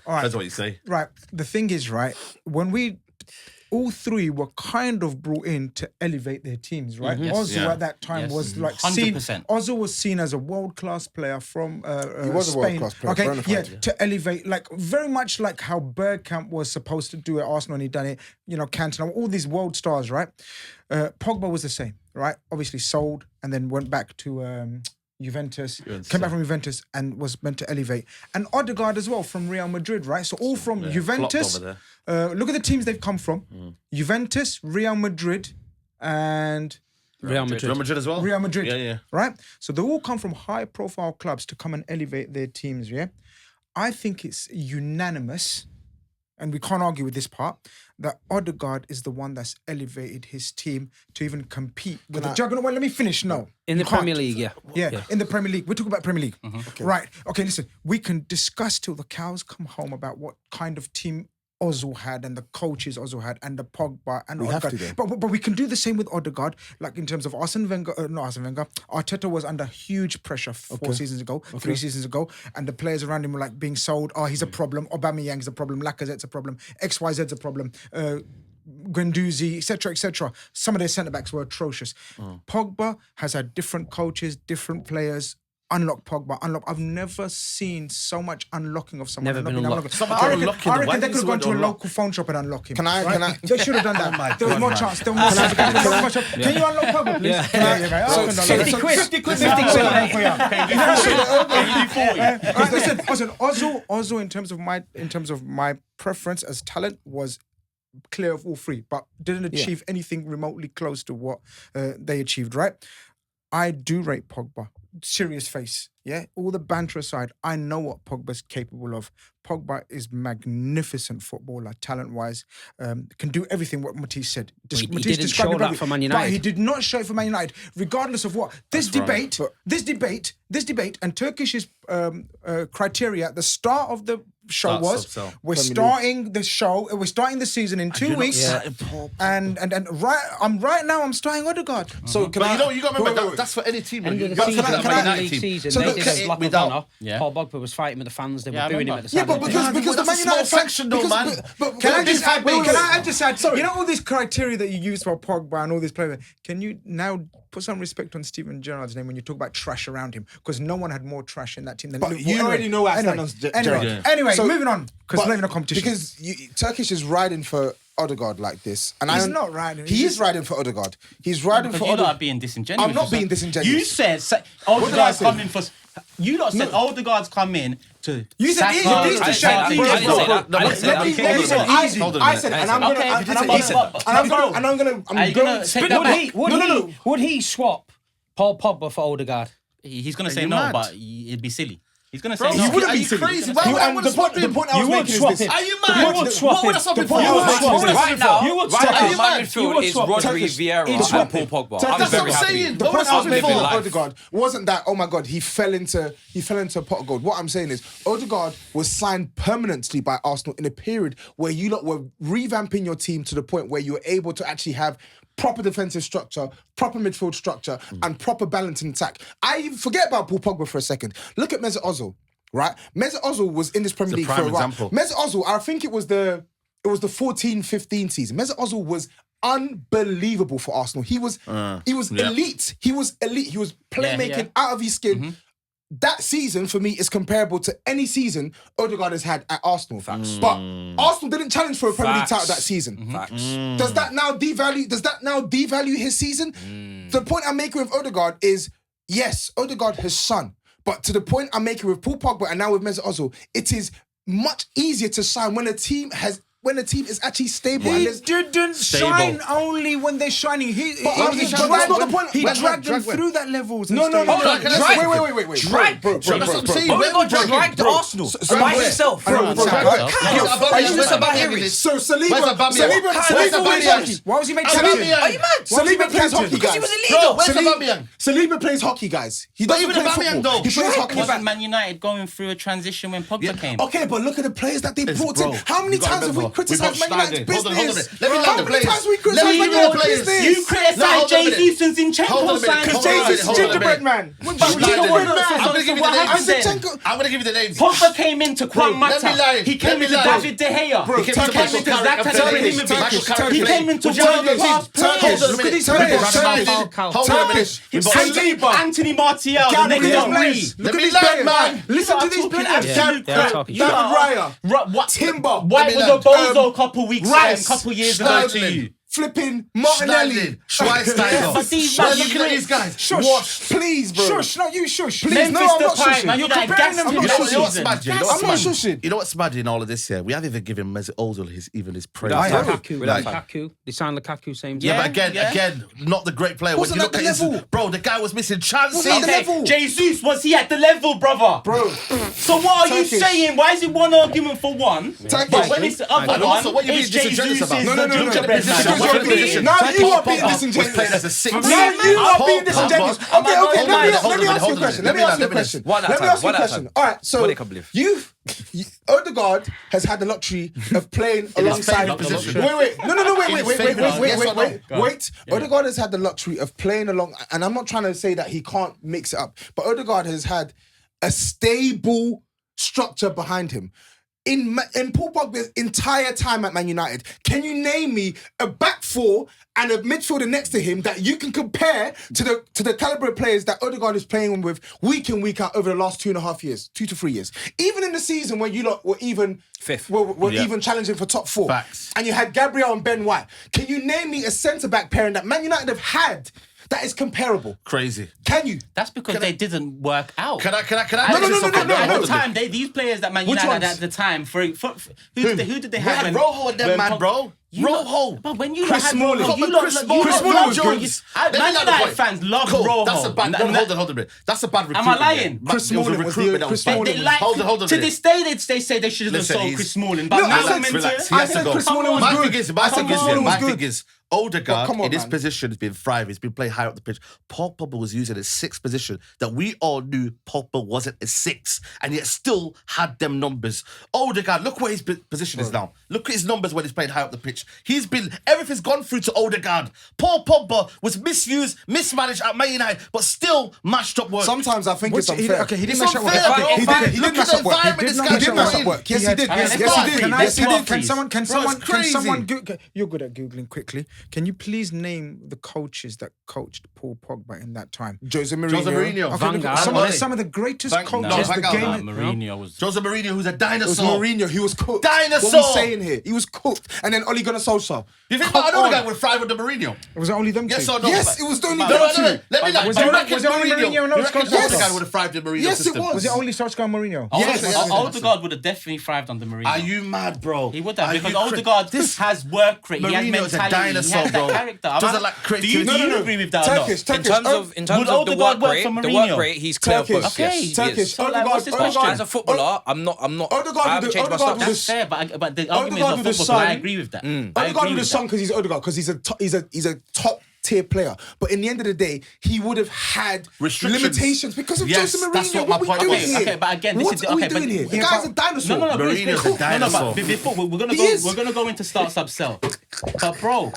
All right. That's what you say. Right. The thing is, right, when all 3 were kind of brought in to elevate their teams, right? Yes. Ozil Yeah. at that time Yes. was like 100%. Ozil was seen as a world-class player from He was a Spain. world-class player, Okay, bona yeah, fide. to elevate, like very much like how Bergkamp was supposed to do at Arsenal and he done it, Cantona, all these world stars, right? Pogba was the same, right? Obviously sold and then went back to Juventus, came back from Juventus and was meant to elevate. And Odegaard as well from Real Madrid, right? So all from Juventus. over Look at the teams they've come from. Juventus, Real Madrid, and Real Madrid. Real Madrid as well. Real Madrid. Yeah. Right? So they all come from high-profile clubs to come and elevate their teams, yeah? I think it's unanimous, and we can't argue with this part, that Odegaard is the one that's elevated his team to even compete with the juggernaut. Well, let me finish. No. In the you can't. Premier League, yeah. Yeah, in the Premier League. We're talking about Premier League. Right. Okay, listen. We can discuss till the cows come home about what kind of team Ozil had and the coaches Ozil had and the Pogba and We have Odegaard. to, But we can do the same with Odegaard, like in terms of not Arsene Wenger. Arteta was under huge pressure 3 seasons ago, and the players around him were like being sold. Oh, he's a problem. Aubameyang's a problem. Lacazette's a problem. XYZ's a problem. Guendouzi, etc. Some of their centre backs were atrocious. Pogba has had different coaches, different players. Unlock Pogba, unlock. I've never seen so much unlocking of someone. Never been unlocked. I reckon they could have gone to a local phone shop and unlock him. Can I? They should have done that. There was more chance. There was more chance. Can you unlock Pogba, please? Yeah. 50 quid. 50 quid. Listen, Ozil, in terms of my preference as talent, was clear of all three, but didn't achieve anything remotely close to what they achieved. Right? I do rate Pogba. Serious face, yeah. All the banter aside, I know what Pogba's capable of. Pogba is magnificent footballer, talent-wise. Can do everything what Matisse said. He didn't show that for Man United. But he did not show it for Man United, regardless of what. This debate, and Turkish's criteria at the start of the show was: we're starting the show, we're starting the season in 2 weeks, and right now I'm starting Odegaard. So, you got to remember that's for any team. End of the season, they did a slap of honour. Paul Pogba was fighting with the fans. They were booing him at the stadium. Because the Man United section, though, man. But can I just add? Sorry, you know all this criteria that you use for Pogba and all these players. Can you now put some respect on Steven Gerrard's name when you talk about trash around him? Because no one had more trash in that team than Liverpool. You already know I stand on Gerrard. Anyway, moving on, because not even a competition. Because Turkish is riding for Odegaard like this, and he's not riding. He is riding for Odegaard. He's riding for Odegaard. You're not being disingenuous. I'm not being disingenuous. You said Odegaard's coming for. You lot said Odegaard's come in to. You said easy to shout. I didn't say that. I said, and I'm gonna. Would he swap Paul Pogba for Odegaard? He's gonna say no, but it'd be silly. He's gonna say Bro, no. you wouldn't be crazy. Why would I want to swap him? The point I was making is this. Are you mad? You would swap What would I swap him for? Right now, You would swap him. my midfield is Rodri, Vieira, and Paul Pogba. I'm That's what very I'm happy. saying. The What point would I I was swap him making with for? Odegaard wasn't that, oh my God, he fell into a pot of gold. What I'm saying is Odegaard was signed permanently by Arsenal in a period where you lot were revamping your team to the point where you were able to actually have proper defensive structure, proper midfield structure, and proper balance in attack. I forget about Paul Pogba for a second. Look at Mesut Ozil, right? Mesut Ozil was in this Premier League for a while. Mesut Ozil, I think it was the 14-15 season. Mesut Ozil was unbelievable for Arsenal. He was elite. He was elite. He was playmaking out of his skin. That season for me is comparable to any season Odegaard has had at Arsenal. But Arsenal didn't challenge for a Premier League title that season. Does that now devalue his season? The point I'm making with Odegaard is, yes, Odegaard has shone. But to the point I'm making with Paul Pogba and now with Mesut Ozil, it is much easier to sign when a team is actually stable. He didn't shine only when they're shining. He that's not the point. He dragged them through that levels. No. Wait. Drag. That's what I'm saying. Odegaard dragged Arsenal by himself. So Saliba, why was he made captain? Are you mad? Saliba plays hockey, guys. He was illegal. Where's Aubameyang? Saliba plays hockey, guys. He But doesn't even play Aubameyang, football. though. He plays hockey. Wasn't Man United going through a transition when Pogba came? Okay, but look at the players that they brought bro, in. How many you gotta times have we remember, criticised we've Man got United's Steiner. Hold on, business? let me land How the many players. times have we Let criticised me Man land the United's players. business? You criticised Jesus and Zinchenko signing. Because Jesus is gingerbread man. I'm going to give you the names. I'm going to give you the names. Pogba came into Kwan let me Mata. lie. He came into David De Gea. He came into Zlatan Ibrahimovic. He came into world-class players. Look at these players. Saliba, Anthony Martial, the next Henry. Let me land, man. Listen to these players. David Raya. Timber. Why was a bozo a couple weeks, couple years ago to you? Flipping Martinelli. Schweinsteiger. But these We're guys, looking at these guys. Shush, please, bro. Shush, not you shush. Please, Memphis no, I'm not Depay, shushing. man. You're United comparing gassed them. him I'm this not You know what's season. mad? You know I'm not what's mad? shushing. You know what's mad in all of this here? We haven't even given Mesut Ozil his praise. Lukaku. They signed Lukaku same time. Yeah, but again, not the great player. When Wasn't you at look the at his, level. bro, the guy was missing chances. Wasn't at the level. Jesus, was he at the level, brother? Bro. So what are you Turkish. saying? Why is it one argument for one? Turkish. But when it's the other And also, one, what you mean it's disingenuous Jesus about? is No, the no, no, no. gingerbread man. Because confused. Now you are being disingenuous. Playing as a six. Now you are being disingenuous. Okay. Let me ask you a question. Let me ask you a question. One at a Let me time, ask you one a at a question. time. All right, so What I can't believe. Odegaard has had the luxury of playing alongside. favourite position. Wait. No. Wait. Wait. Odegaard has had the luxury of playing along, and I'm not trying to say that he can't mix it up, but Odegaard has had a stable structure behind him. In Paul Pogba's entire time at Man United, can you name me a back four and a midfielder next to him that you can compare to the caliber of players that Odegaard is playing with week in, week out over the last 2.5 years, 2 to 3 years? Even in the season when you lot were even fifth, were even challenging for top 4, Facts. and you had Gabriel and Ben White. Can you name me a centre back pairing that Man United have had that is comparable? Crazy. Can you? That's because they didn't work out. Can I? No. At the time, these players that Man Which United had ones? at the time, who did they We have? had when- Rojo and them, when man, Pog- bro. Rojo. But when you Chris had Smalling. Rojo, Come on, you Chris lot- Smalling. you Chris lot Smalling love was Rojo. good. Man United fans love Rojo. That's a bad. Hold on. That's a bad recruitment. Am I lying? Yeah. Chris It was a Smalling was the- recruitment that Chris was bad. Smalling They was- like, Hold on. to this day, they say they should have Listen, sold he's- Chris Smalling. But No, now I said I'm into relax. it. He has to go. Chris Smalling was My good. thing is, Chris Smalling was good. Odegaard, But come on, in his man. position, has been thriving. He's been playing high up the pitch. Paul Pogba was using his 6th position that we all knew Pogba wasn't a 6, and yet still had them numbers. Odegaard, look where his position is now. Look at his numbers when he's playing high up the pitch. Everything's gone through to Odegaard. Paul Pogba was misused, mismanaged at Man United, but still matched up work. Sometimes I think it's unfair. Okay, he It's didn't match up work. unfair, bro. He did Look match at the up work. environment this He guy did He did match up work. Yes, he did. had- Yes, Can he I- did. Can I Yes, he say, did. can someone, Bro, it's crazy. you're good at Googling quickly. Can you please name the coaches that coached Paul Pogba in that time? Jose Mourinho. Mourinho. Okay, Van look, Gaal. some of the greatest Van- coaches no, the Van Gaal, game. Nah, Mourinho was. Jose Mourinho, who's a It was dinosaur. Mourinho. He was cooked. Dinosaur. What we saying here? He was cooked. And then Ole Gunnar Solskjaer. You think Come that another guy on. would thrive under Mourinho? Was it only them Yes two? or no? Yes, it was the only No, them no. two. Let me Was do it you only- reckon was it only Mourinho and You reckon Solskjaer? Odegaard would have thrived in Mourinho's Yes, it system? was. Was it only Solskjaer and Mourinho? Yes. Odegaard would have definitely thrived under Mourinho. Are you mad, bro? He would have, Are because you Odegaard has work rate, he has Mourinho's a mentality, dinosaur, he has bro. that character. Doesn't like Do you creativity. agree with that or not? Turkish. In terms of Would the Odegaard work work rate, for the Mourinho? work rate, he's clear of Turkish. both. Okay. Yes, he Turkish. is. So, like, what's his question? As a footballer, I'm not. Odegaard I haven't would- changed my Odegaard would- stance. That's fair, but the argument is Odegaard not with the football, but I son- agree with that. I Odegaard agree would have with sung that. because he's Odegaard, because he's a top tier player. But in the end of the day, he would have had Restrictions. limitations because of Yes, Jose Mourinho. that's what What my are we point doing was. here? Okay, but again, this what is are we okay, doing but- here? The guy's a dinosaur. No, please, Mourinho's please. a dinosaur. But before we're He is. gonna go into start sub sell. But bro,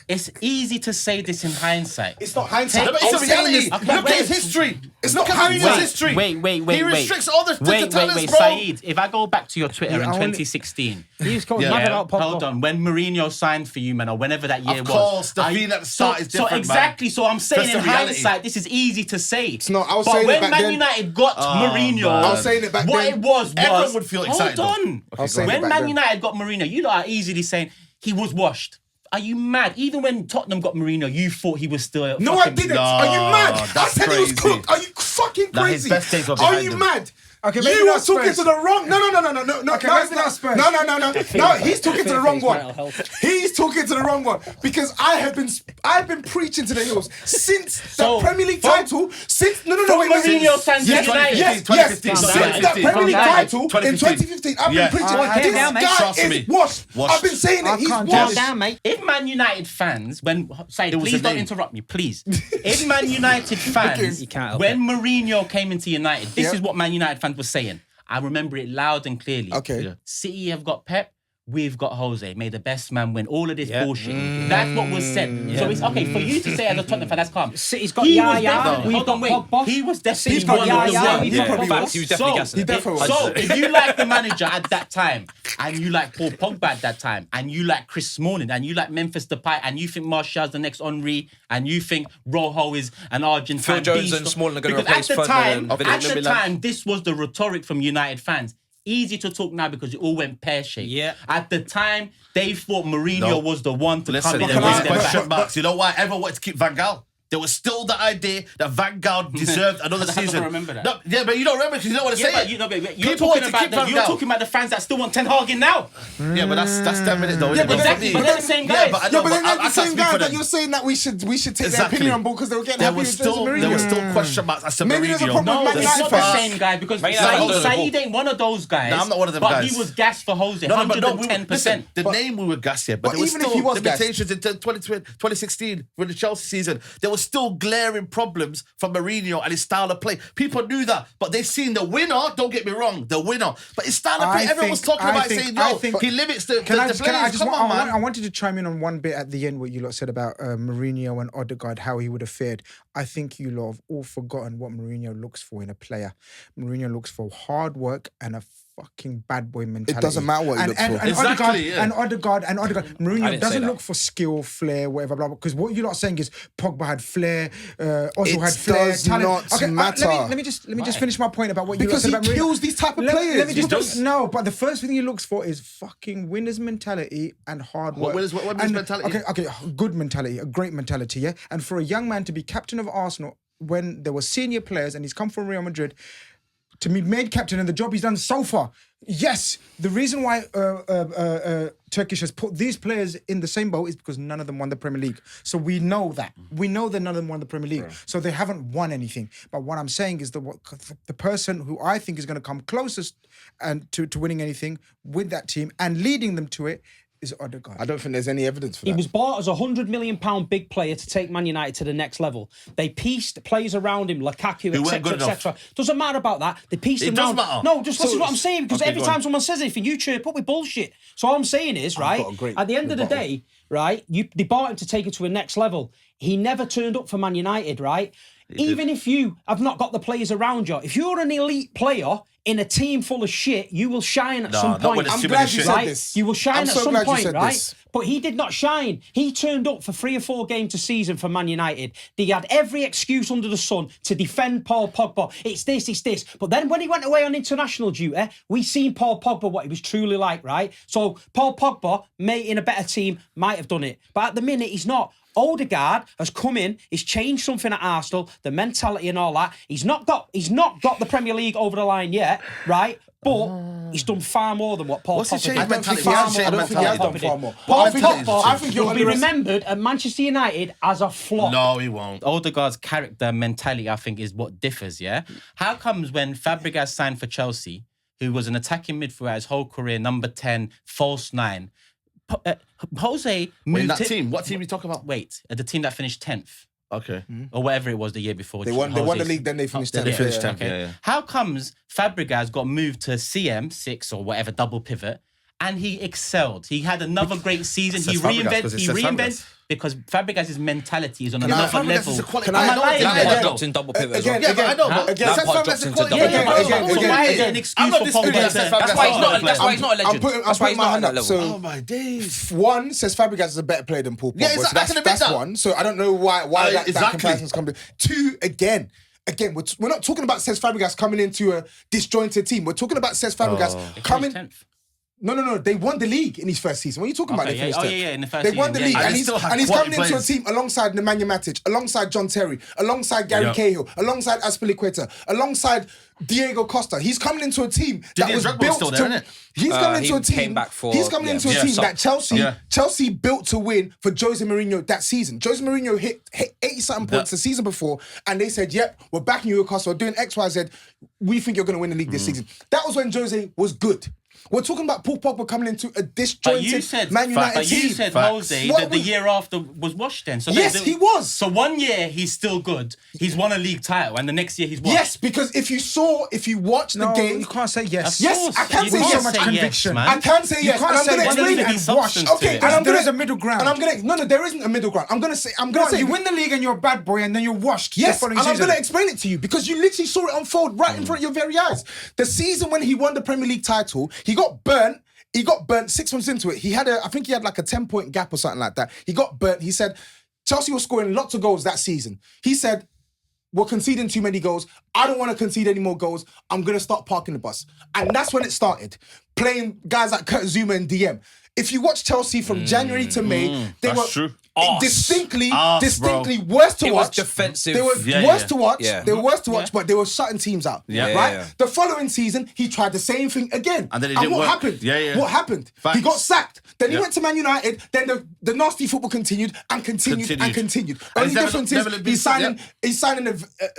it's easy to say this in hindsight. It's not hindsight. No, but it's a I'm saying reality. this- Okay, Look at his history. It's Look not at Mourinho's hindsight. history. Wait. He restricts all the talents, bro. Saeed, if I go back to your Twitter in I only- 2016. He was called Yeah. mad about Pogba. Hold on. When Mourinho signed for you, man, or whenever that year Of was. course, the I- feeling at the start is different, So man. exactly. So I'm saying That's in the reality. hindsight, this is easy to say. It's not. I was but saying it when back Man then. United got Mourinho, man. I was saying it back what then. it was Everyone would feel excited, Hold though. on. I was saying it When back Man then. United got Mourinho, you lot are easily saying he was washed. Are you mad? Even when Tottenham got Mourinho, you thought he was still. No, I didn't. Are you mad? I that's said he was crazy. cooked. Are you fucking Nah, his crazy? best days were Are behind you him. mad? Okay, maybe you were not talking Spurs. to the wrong. No. Okay, No, maybe not Spurs. No. No, he's talking to the wrong one. Mental health. He's talking to the wrong one because I've been preaching to the hills since So, the Premier League from- title. Since no, wait. Mourinho signed Yes, United. yes. 2015, Since 2015. that Premier League Calm down, title in 2015, I've Yeah. been preaching. Calm This down, mate. guy Trust is me. washed. Washed. I've been saying I it. He's can't Calm washed. down, mate. If Man United fans, was please a don't name. interrupt me, please. If Man United fans, You can't help when Mourinho came into United, this Yeah. is what Man United fans were saying. I remember it loud and clearly. Okay. Yeah. City have got Pep. We've got Jose. May the best man win. All of this Yeah. bullshit. That's what was said. So it's okay for you to say as a Tottenham fan, that's calm. City's got He Yaya, was definitely- we've hold on, got wait. Pogba. He was definitely City's got one of the Yaya, ones. we've got probably Pogba. was. He was definitely gassing He it. definitely was. So if you like the manager at that time, and you like Paul Pogba at that time, and you like Chris Smalling, and you like Memphis Depay, and you think Martial's the next Henry, and you think Rojo is an Argentine Phil Jones beast, and Smalling are gonna because replace at the Ferdinand time, and at Vinicius. the time, this was the rhetoric from United fans. Easy to talk now because it all went pear-shaped. Yeah. At the time, they thought Mourinho No. was the one to Listen, come in there and was bring them question back. marks. You know why? Everyone wanted to keep Van Gaal. there was still the idea that Vanguard deserved another I don't season. remember that. No, yeah, but you don't remember because you don't want to say But it. you know, but you're People want talking to about keep Van you're Gaal. talking about the fans that still want Ten Hag in now. Yeah, but that's 10 minutes though. Yeah, isn't but it? Exactly, but they're the same guys. Yeah, but I Yeah, know, but then I they're the can't same speak guys for that them. you're saying that we should take their Exactly. opinion on board because they were getting There happy was with Jose still Mourinho. question marks as to Maybe there's a Mourinho. problem with No, Man it's United not the fans. same guy because Man United don't do the Saeed ain't one of those guys. No, I'm not one of them but guys. he was gassed for Jose, No, but 110%. listen, the name we were gassed here, but there was even if still he was gassed- limitations in 2016 with the Chelsea season. There was still glaring problems from Mourinho and his style of play. People knew that, but they've seen the winner. Don't get me wrong, the winner. But his style of play, everyone was talking about it, saying, "Yo, he limits the players." Come on, man. I wanted to chime in on one bit at the end what you lot said about Mourinho and Odegaard, how he would have fared. I think you lot have all forgotten what Mourinho looks for in a player. Mourinho looks for hard work and a fucking bad boy mentality. It doesn't matter what he looks for. And Exactly, yeah. Odegaard. Mourinho say doesn't that. look for skill, flair, whatever, blah, blah. Because what you're not saying is Pogba had flair, Ozil It had flair, does talent. not matter. Let me just finish my point about what you lot Because said he about Mourinho. kills these type of Let players. me He just does. no, but the first thing he looks for is fucking winner's mentality and hard work. What winner's And- mentality? Okay, good mentality, a great mentality, yeah. And for a young man to be captain of Arsenal when there were senior players and he's come from Real Madrid to be made captain and the job he's done so far. Yes, the reason why Turkish has put these players in the same boat is because none of them won the Premier League. So we know that. We know that none of them won the Premier League. So they haven't won anything. But what I'm saying is the person who I think is going to come closest and to winning anything with that team and leading them to it is Odegaard. I don't think there's any evidence for He that. was bought as a £100 million big player to take Man United to the next level. They pieced players around him, Lukaku, weren't etc., good enough. etc. Doesn't matter about that. They pieced It them does around. matter. No, just listen to what I'm saying because Okay, every go time on. someone says anything, you chirp up with bullshit. So all I'm saying is, right, got a great at the end of the rebuttal. day, right, they bought him to take it to a next level. He never turned up for Man United, right? Even if you have not got the players around you, if you're an elite player in a team full of shit, you will shine at some not point. when it's I'm too glad many you shit. said Right? this. You will shine I'm at so some glad you point, said right? this. But he did not shine. He turned up for 3 or 4 games a season for Man United. They had every excuse under the sun to defend Paul Pogba. It's this. But then when he went away on international duty, we seen Paul Pogba what he was truly like, right? So Paul Pogba, in a better team, might have done it. But at the minute, he's not. Odegaard has come in, he's changed something at Arsenal, the mentality and all that. He's not got the Premier League over the line yet, right? But he's done far more than what Paul What's the Pogba change did. I don't think mentality? he has What's the I don't think he has done mentality? far more. Paul I think he's Pogba I think you're will be remembered at Manchester United as a flop. No, he won't. Odegaard's character mentality, I think, is what differs, yeah? How comes when Fabregas signed for Chelsea, who was an attacking midfielder his whole career, number 10, false 9, Jose moved In that to- team, what team are you talking about? Wait, the team that finished 10th, Okay. or whatever it was the year before. They won the Jose's- league, then they finished Oh, 10th. They Yeah, finished yeah. 10th, yeah. How comes Fabregas got moved to CM, 6 or whatever, double pivot, and he excelled? He had another great season. Says He Fabregas, 'cause it says reinvented Fabregas. because Fabregas' mentality is on No, another Fabregas level. is a quality. Can I- I know lying? it's Lampard Lampard dropped in double pivot as well. Again, Yeah, but I know, but again, Lampard Fabregas drops is into quality. double Yeah, Again, but again, so again, why is it again. an I'm excuse not for disputing Pogba that to... Fabregas That's why he's not. That's why he's not a I'm legend. putting That's why he's my not hand at up. that level. Oh So my days. one says Fabregas is a better player than Paul Pogba. Yeah, so exactly. I can admit that's that. one. So I don't know why that exactly. comparison's coming. Two, again, we're not talking about Cesc Fabregas coming into a disjointed team. We're talking about Cesc Fabregas coming. 10th. No. They won the league in his first season. What are you talking about? Okay, They yeah. finished Oh, 10th. yeah, in the first They won the season, league, yeah, yeah. and They he's still had coming quality into a players. team alongside Nemanja Matic, alongside John Terry, alongside Gary Yeah. Cahill, alongside Aspilicueta, alongside Diego Costa. He's coming into a team that Didier was Drogba's built still to. there, isn't it? He's coming he into a team. came back for- He's coming yeah, into a yeah, team so- that Chelsea Yeah. Chelsea built to win for Jose Mourinho that season. Jose Mourinho hit 80-something points the season before, and they said, "Yep, we're backing you, Costa. We're doing X, Y, Z. We think you're going to win the league this season." That was when Jose was good. We're talking about Paul Pogba coming into a But disjointed you said, Man United but you team. said Facts. Jose What that the was- year after was washed then. So Yes, the- he was. So 1 year he's still good. He's won a league title, and the next year he's washed. Yes, because if you watch the No, game, you can't say yes. Yes, course. I can You say can't yes. so much say conviction. man. I can say You yes, can't and I'm say going to one explain league it. and wash. Okay, and I'm There going is a middle ground. And I'm going to there isn't a middle ground. I'm going to say You win the league and you're a bad boy, and then you're washed. yes, the and following I'm season. going to explain it to you because you literally saw it unfold right in front of your very eyes. The season when he won the Premier League title, he got burnt. He got burnt 6 months into it. I think he had like a 10-point gap or something like that. He got burnt. He said, Chelsea was scoring lots of goals that season. He said, we're conceding too many goals. I don't want to concede any more goals. I'm going to start parking the bus. And that's when it started. Playing guys like Kurt Zouma and DM. If you watch Chelsea from January to May, they That's were... true. distinctly bro. worse to It was watch. defensive. They were Yeah, worse yeah. to watch. Yeah. They were worse to watch, but they were shutting teams out. Yeah. Right. Yeah. The following season, he tried the same thing again. And then it didn't what work. happened? Yeah, yeah. What happened? Facts. He got sacked. Then he Yeah. went to Man United. Then the nasty football continued and continued and continued. And Only he's never- difference never is been-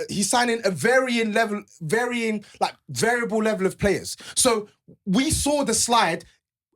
he's signing a varying like variable level of players. So we saw the slide.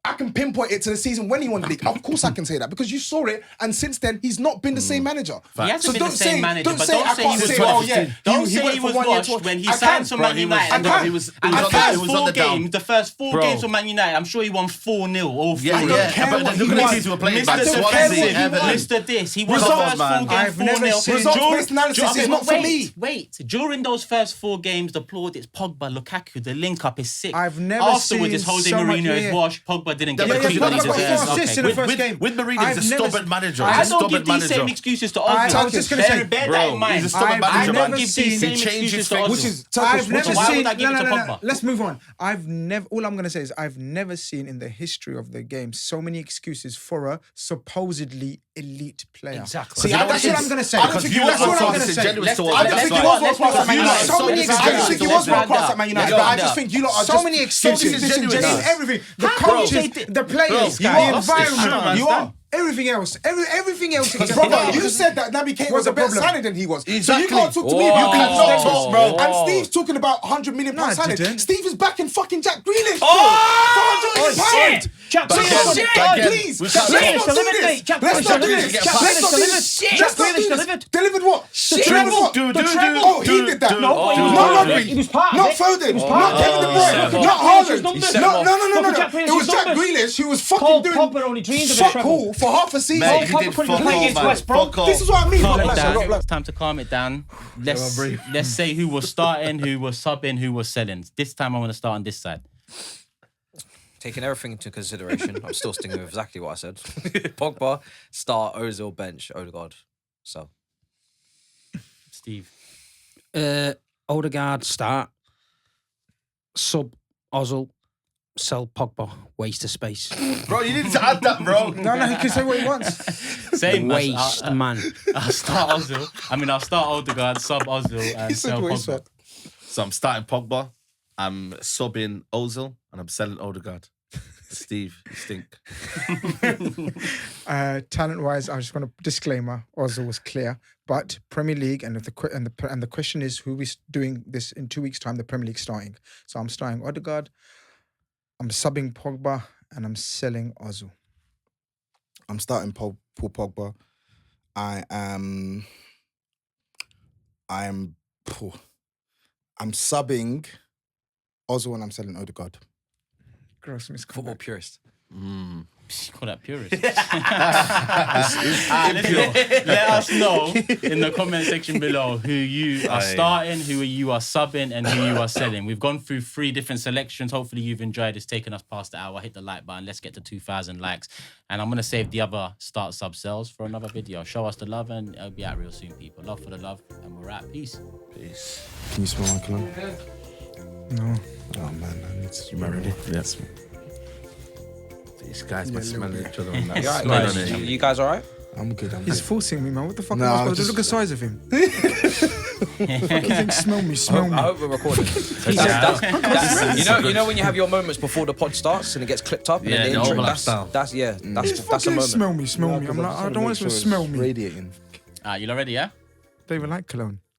I can pinpoint it to the season when he won the league. Of course, I can say that because you saw it, and since then he's not been the same manager. He hasn't So been the same manager, but don't I say can't he was say, oh washed. yeah, Don't say went he from was 1 year washed to- when he I signed can. for Man United. I can. He was And on the the- first he was on four the down. games, the first four Bro. games for Man United, I'm sure he won 4-0. All Yeah, four. yeah. care But what look he at the won. teams who were playing Mr. back. Defensive, Swansea, Defensive, Everton. Mr. This. He won the Results, first man. four games I've never 4-0. seen- Results-based analysis Okay, is not for me. Wait, during those first 4 games, the plaudits, Pogba, Lukaku, the link-up is sick. I've never Afterwards, it's seen Jose so much- Mourinho yeah, is yeah. washed. Pogba didn't get Yeah, the yeah, credit Pogba he got deserves. 4 assists in the first game. With Mourinho, I've he's a never- stubborn manager. I He's a don't stubborn give these same manager. excuses to I Ozil. was just gonna say, bear that bro, in mind. he's a stubborn I've manager, never man. give seen- these same He changes excuses to things. Ozil. Which is I've never why seen. would I give it to Pogba? Let's move on. I've never. All I'm gonna say is I've never seen in the history of the game so many excuses for a supposedly elite player. Exactly. See, That's what I'm gonna say. I don't think he was That's what I'm world gonna class. say. I don't think he was world class at Man United. So many I don't think he was world class at Man United. But I just think you lot are So just many excuses, disingenuous. in everything. The How coaches, you say the players, Bro, the you are. It's true, environment. man. You are. Everything else. Everything else. except Brother, that. you said that Naby Keane was What's a the better problem? signing than he was. So you Exactly. can't talk to me Whoa. about that Whoa. nonsense, bro. Whoa. And Steve's talking about £100 million No, I signing. didn't. Steve is backing fucking Jack Grealish. Oh, £400 million. Jack So Grealish let's delivered. not- please, We let's can't- not Grealish do delivered, this. mate. Jack Let's Grealish not do delivered. this. Jack Let's Grealish not do delivered. this. Jack Let's not Grealish do this. delivered. Delivered what? Shit. Delivered what? Do. Oh, he did that. No, he was Not part of it. Rodri. He was part of Not it. Foden. He was part Not of it. Kevin De He set Bruyne. him Not off. He Haaland. set him No, off. no. Look at Jack It was Grealish's Jack numbers. Grealish who was Paul fucking doing Pogba only dreamed of a fuck treble. all for half a season. Mate, he Pogba did couldn't fuck play all, against man. West Brom. Fuck off. This is what I mean. Calm Relax, it down. relax. It's time to calm it down. Let's say who was starting, who was subbing, who was selling. This time I want to start on this side. Taking everything into consideration, I'm still sticking with exactly what I said. Pogba, start, Ozil, bench, Odegaard. So, Steve. Odegaard start, sub Ozil, sell Pogba, waste of space. Bro, you need to add that, bro. No, he can say what he wants. Same. Waste, man. I'll start Ozil. I'll start Odegaard, sub Ozil, and He said sell what he Pogba. said. So I'm starting Pogba, I'm subbing Ozil, and I'm selling Odegaard. Steve, you stink. Talent-wise, I just want to disclaimer: Ozil was clear, but Premier League and the question is who is doing this in 2 weeks' time? The Premier League starting, so I'm starting Odegaard, I'm subbing Pogba, and I'm selling Ozil. I'm starting Paul Pogba. I'm subbing Ozil and I'm selling Odegaard. Gross football misconduct. purist. Call that purist. Let us know in the comment section below who you are starting, who you are subbing, and who you are selling. We've gone through 3 different selections. Hopefully you've enjoyed. It's taken us past the hour. Hit the like button. Let's get to 2,000 likes. And I'm going to save the other start sub sells for another video. Show us the love and it'll be out real soon, people. Love for the love. And we're out. Peace. Peace. Can you smell my cologne? No. Oh man, I need to. You ready? Yes. These guys been smelling each other on that. You, all right, Smell guys? on it. You guys all right? I'm good. He's forcing me, man. What the fuck No, am I I'm supposed to just- look at the size of him? Fucking think, smell me, smell me. I hope we're recording. You know when you have your moments before the pod starts and it gets clipped up and Yeah, then the the intro. overlap style. That's He's that's a fucking moment. smell me, smell me. I'm like, I don't want to smell me. Radiating. You lot ready, yeah? They were like cologne.